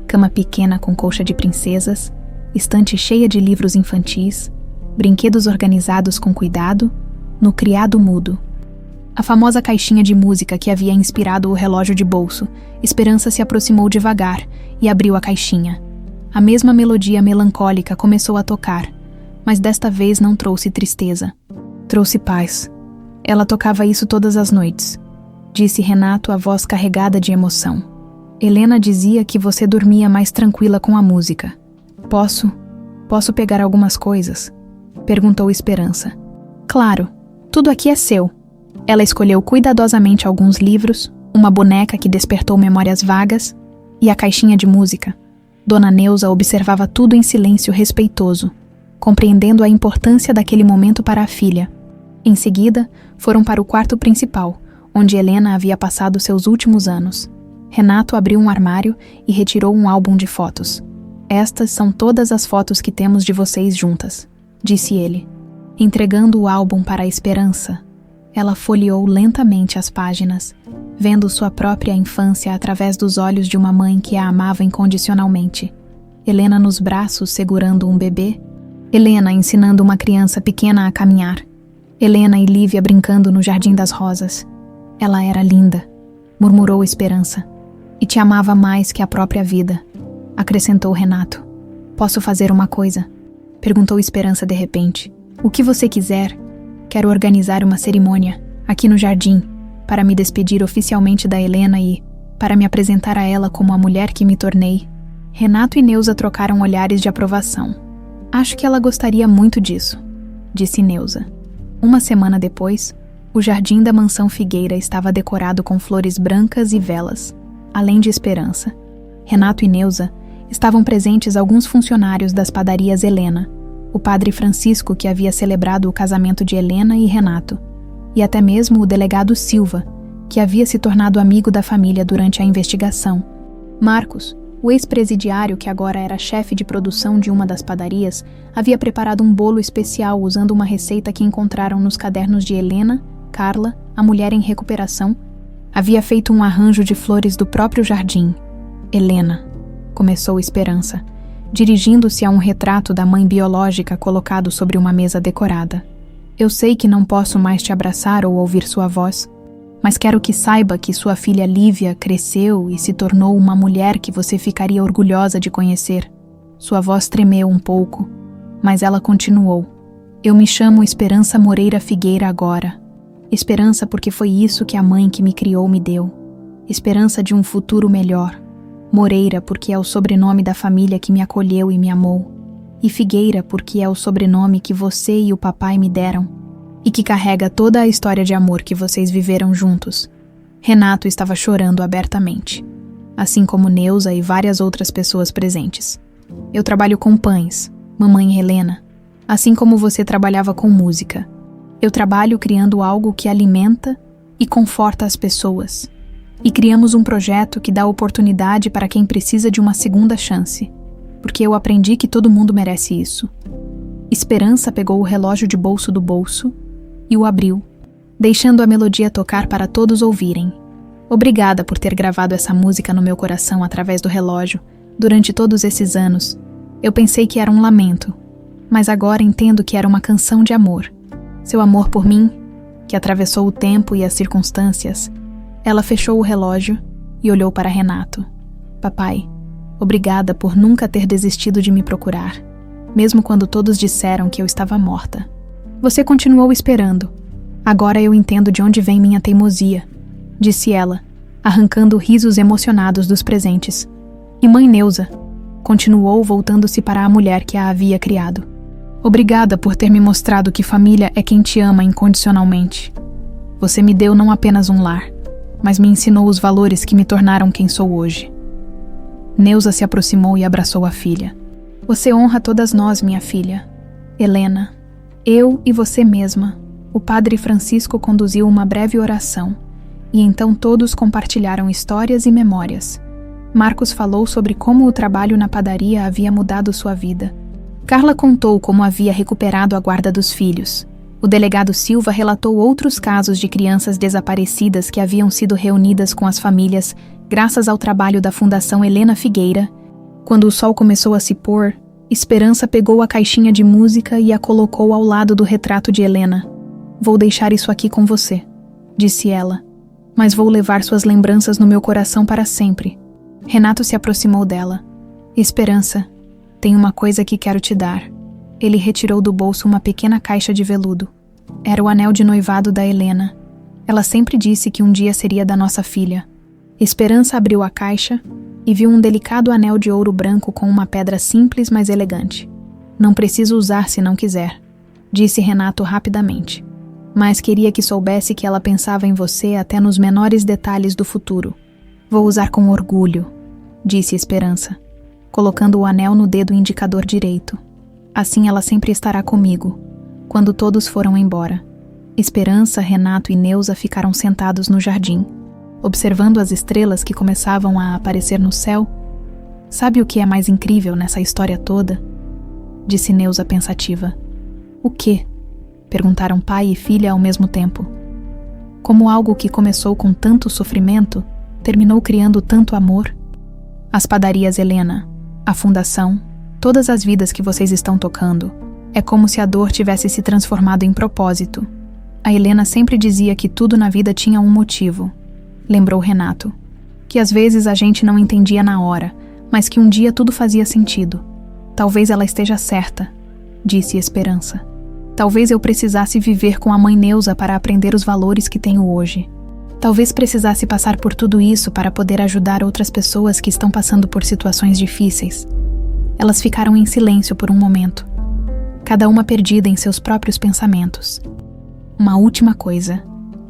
Cama pequena com colcha de princesas, estante cheia de livros infantis, brinquedos organizados com cuidado, no criado mudo. A famosa caixinha de música que havia inspirado o relógio de bolso, Esperança se aproximou devagar e abriu a caixinha. A mesma melodia melancólica começou a tocar, mas desta vez não trouxe tristeza. Trouxe paz. Ela tocava isso todas as noites, disse Renato, a voz carregada de emoção. Helena dizia que você dormia mais tranquila com a música. Posso pegar algumas coisas? Perguntou Esperança. Claro, tudo aqui é seu. Ela escolheu cuidadosamente alguns livros, uma boneca que despertou memórias vagas e a caixinha de música. Dona Neuza observava tudo em silêncio respeitoso, compreendendo a importância daquele momento para a filha. Em seguida, foram para o quarto principal, onde Helena havia passado seus últimos anos. Renato abriu um armário e retirou um álbum de fotos. Estas são todas as fotos que temos de vocês juntas, disse ele. Entregando o álbum para a Esperança, ela folheou lentamente as páginas, vendo sua própria infância através dos olhos de uma mãe que a amava incondicionalmente. Helena nos braços segurando um bebê, Helena ensinando uma criança pequena a caminhar, Helena e Lívia brincando no Jardim das Rosas. Ela era linda, murmurou Esperança, e te amava mais que a própria vida, acrescentou Renato. Posso fazer uma coisa? Perguntou Esperança de repente. O que você quiser. Quero organizar uma cerimônia, aqui no jardim, para me despedir oficialmente da Helena e... para me apresentar a ela como a mulher que me tornei. Renato e Neuza trocaram olhares de aprovação. Acho que ela gostaria muito disso, disse Neuza. Uma semana depois, o jardim da mansão Figueira estava decorado com flores brancas e velas, além de Esperança. Renato e Neuza estavam presentes alguns funcionários das padarias Helena, o padre Francisco que havia celebrado o casamento de Helena e Renato, e até mesmo o delegado Silva, que havia se tornado amigo da família durante a investigação. Marcos, o ex-presidiário que agora era chefe de produção de uma das padarias, havia preparado um bolo especial usando uma receita que encontraram nos cadernos de Helena, Carla, a mulher em recuperação. Havia feito um arranjo de flores do próprio jardim. Helena, começou Esperança, dirigindo-se a um retrato da mãe biológica colocado sobre uma mesa decorada. Eu sei que não posso mais te abraçar ou ouvir sua voz, mas quero que saiba que sua filha Lívia cresceu e se tornou uma mulher que você ficaria orgulhosa de conhecer. Sua voz tremeu um pouco, mas ela continuou. Eu me chamo Esperança Moreira Figueira agora. Esperança porque foi isso que a mãe que me criou me deu. Esperança de um futuro melhor. Moreira porque é o sobrenome da família que me acolheu e me amou. E Figueira porque é o sobrenome que você e o papai me deram e que carrega toda a história de amor que vocês viveram juntos. Renato estava chorando abertamente, assim como Neuza e várias outras pessoas presentes. Eu trabalho com pães, mamãe Helena, assim como você trabalhava com música. Eu trabalho criando algo que alimenta e conforta as pessoas. E criamos um projeto que dá oportunidade para quem precisa de uma segunda chance, porque eu aprendi que todo mundo merece isso. Esperança pegou o relógio de bolso do bolso e o abriu, deixando a melodia tocar para todos ouvirem. Obrigada por ter gravado essa música no meu coração através do relógio, durante todos esses anos. Eu pensei que era um lamento, mas agora entendo que era uma canção de amor. Seu amor por mim, que atravessou o tempo e as circunstâncias. Ela fechou o relógio e olhou para Renato. Papai, obrigada por nunca ter desistido de me procurar, mesmo quando todos disseram que eu estava morta. Você continuou esperando. Agora eu entendo de onde vem minha teimosia, disse ela, arrancando risos emocionados dos presentes. E mãe Neuza, continuou voltando-se para a mulher que a havia criado. Obrigada por ter me mostrado que família é quem te ama incondicionalmente. Você me deu não apenas um lar, mas me ensinou os valores que me tornaram quem sou hoje. Neuza se aproximou e abraçou a filha. Você honra todas nós, minha filha. Helena, eu e você mesma. O padre Francisco conduziu uma breve oração, e então todos compartilharam histórias e memórias. Marcos falou sobre como o trabalho na padaria havia mudado sua vida. Carla contou como havia recuperado a guarda dos filhos. O delegado Silva relatou outros casos de crianças desaparecidas que haviam sido reunidas com as famílias graças ao trabalho da Fundação Helena Figueira. Quando o sol começou a se pôr, Esperança pegou a caixinha de música e a colocou ao lado do retrato de Helena. Vou deixar isso aqui com você, disse ela, mas vou levar suas lembranças no meu coração para sempre. Renato se aproximou dela. Esperança, tem uma coisa que quero te dar. Ele retirou do bolso uma pequena caixa de veludo. Era o anel de noivado da Helena. Ela sempre disse que um dia seria da nossa filha. Esperança abriu a caixa e viu um delicado anel de ouro branco com uma pedra simples, mas elegante. Não preciso usar se não quiser, disse Renato rapidamente. Mas queria que soubesse que ela pensava em você até nos menores detalhes do futuro. Vou usar com orgulho, disse Esperança, colocando o anel no dedo indicador direito. Assim ela sempre estará comigo, quando todos foram embora. Esperança, Renato e Neuza ficaram sentados no jardim, observando as estrelas que começavam a aparecer no céu. Sabe o que é mais incrível nessa história toda? Disse Neuza pensativa. O quê? Perguntaram pai e filha ao mesmo tempo. Como algo que começou com tanto sofrimento, terminou criando tanto amor? As padarias Helena, a fundação, todas as vidas que vocês estão tocando, é como se a dor tivesse se transformado em propósito. A Helena sempre dizia que tudo na vida tinha um motivo, lembrou Renato, que às vezes a gente não entendia na hora, mas que um dia tudo fazia sentido. Talvez ela esteja certa, disse Esperança. Talvez eu precisasse viver com a mãe Neuza para aprender os valores que tenho hoje. Talvez precisasse passar por tudo isso para poder ajudar outras pessoas que estão passando por situações difíceis. Elas ficaram em silêncio por um momento, cada uma perdida em seus próprios pensamentos. Uma última coisa,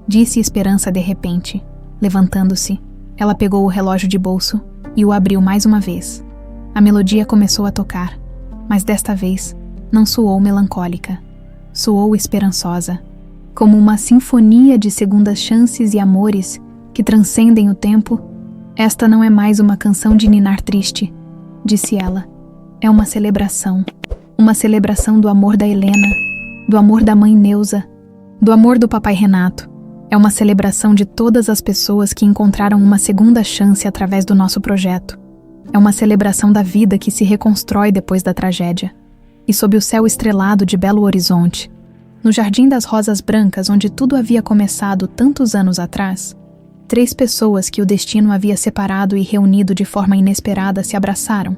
disse Esperança de repente. Levantando-se, ela pegou o relógio de bolso e o abriu mais uma vez. A melodia começou a tocar, mas desta vez não soou melancólica, soou esperançosa, como uma sinfonia de segundas chances e amores que transcendem o tempo. Esta não é mais uma canção de ninar triste, disse ela. É uma celebração do amor da Helena, do amor da mãe Neuza, do amor do papai Renato. É uma celebração de todas as pessoas que encontraram uma segunda chance através do nosso projeto. É uma celebração da vida que se reconstrói depois da tragédia. E sob o céu estrelado de Belo Horizonte, no Jardim das Rosas Brancas, onde tudo havia começado tantos anos atrás, 3 pessoas que o destino havia separado e reunido de forma inesperada se abraçaram,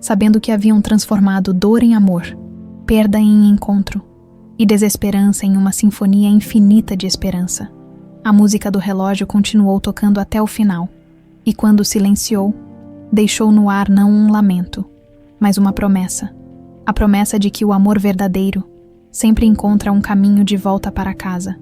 sabendo que haviam transformado dor em amor, perda em encontro e desesperança em uma sinfonia infinita de esperança. A música do relógio continuou tocando até o final, e quando silenciou, deixou no ar não um lamento, mas uma promessa. A promessa de que o amor verdadeiro sempre encontra um caminho de volta para casa.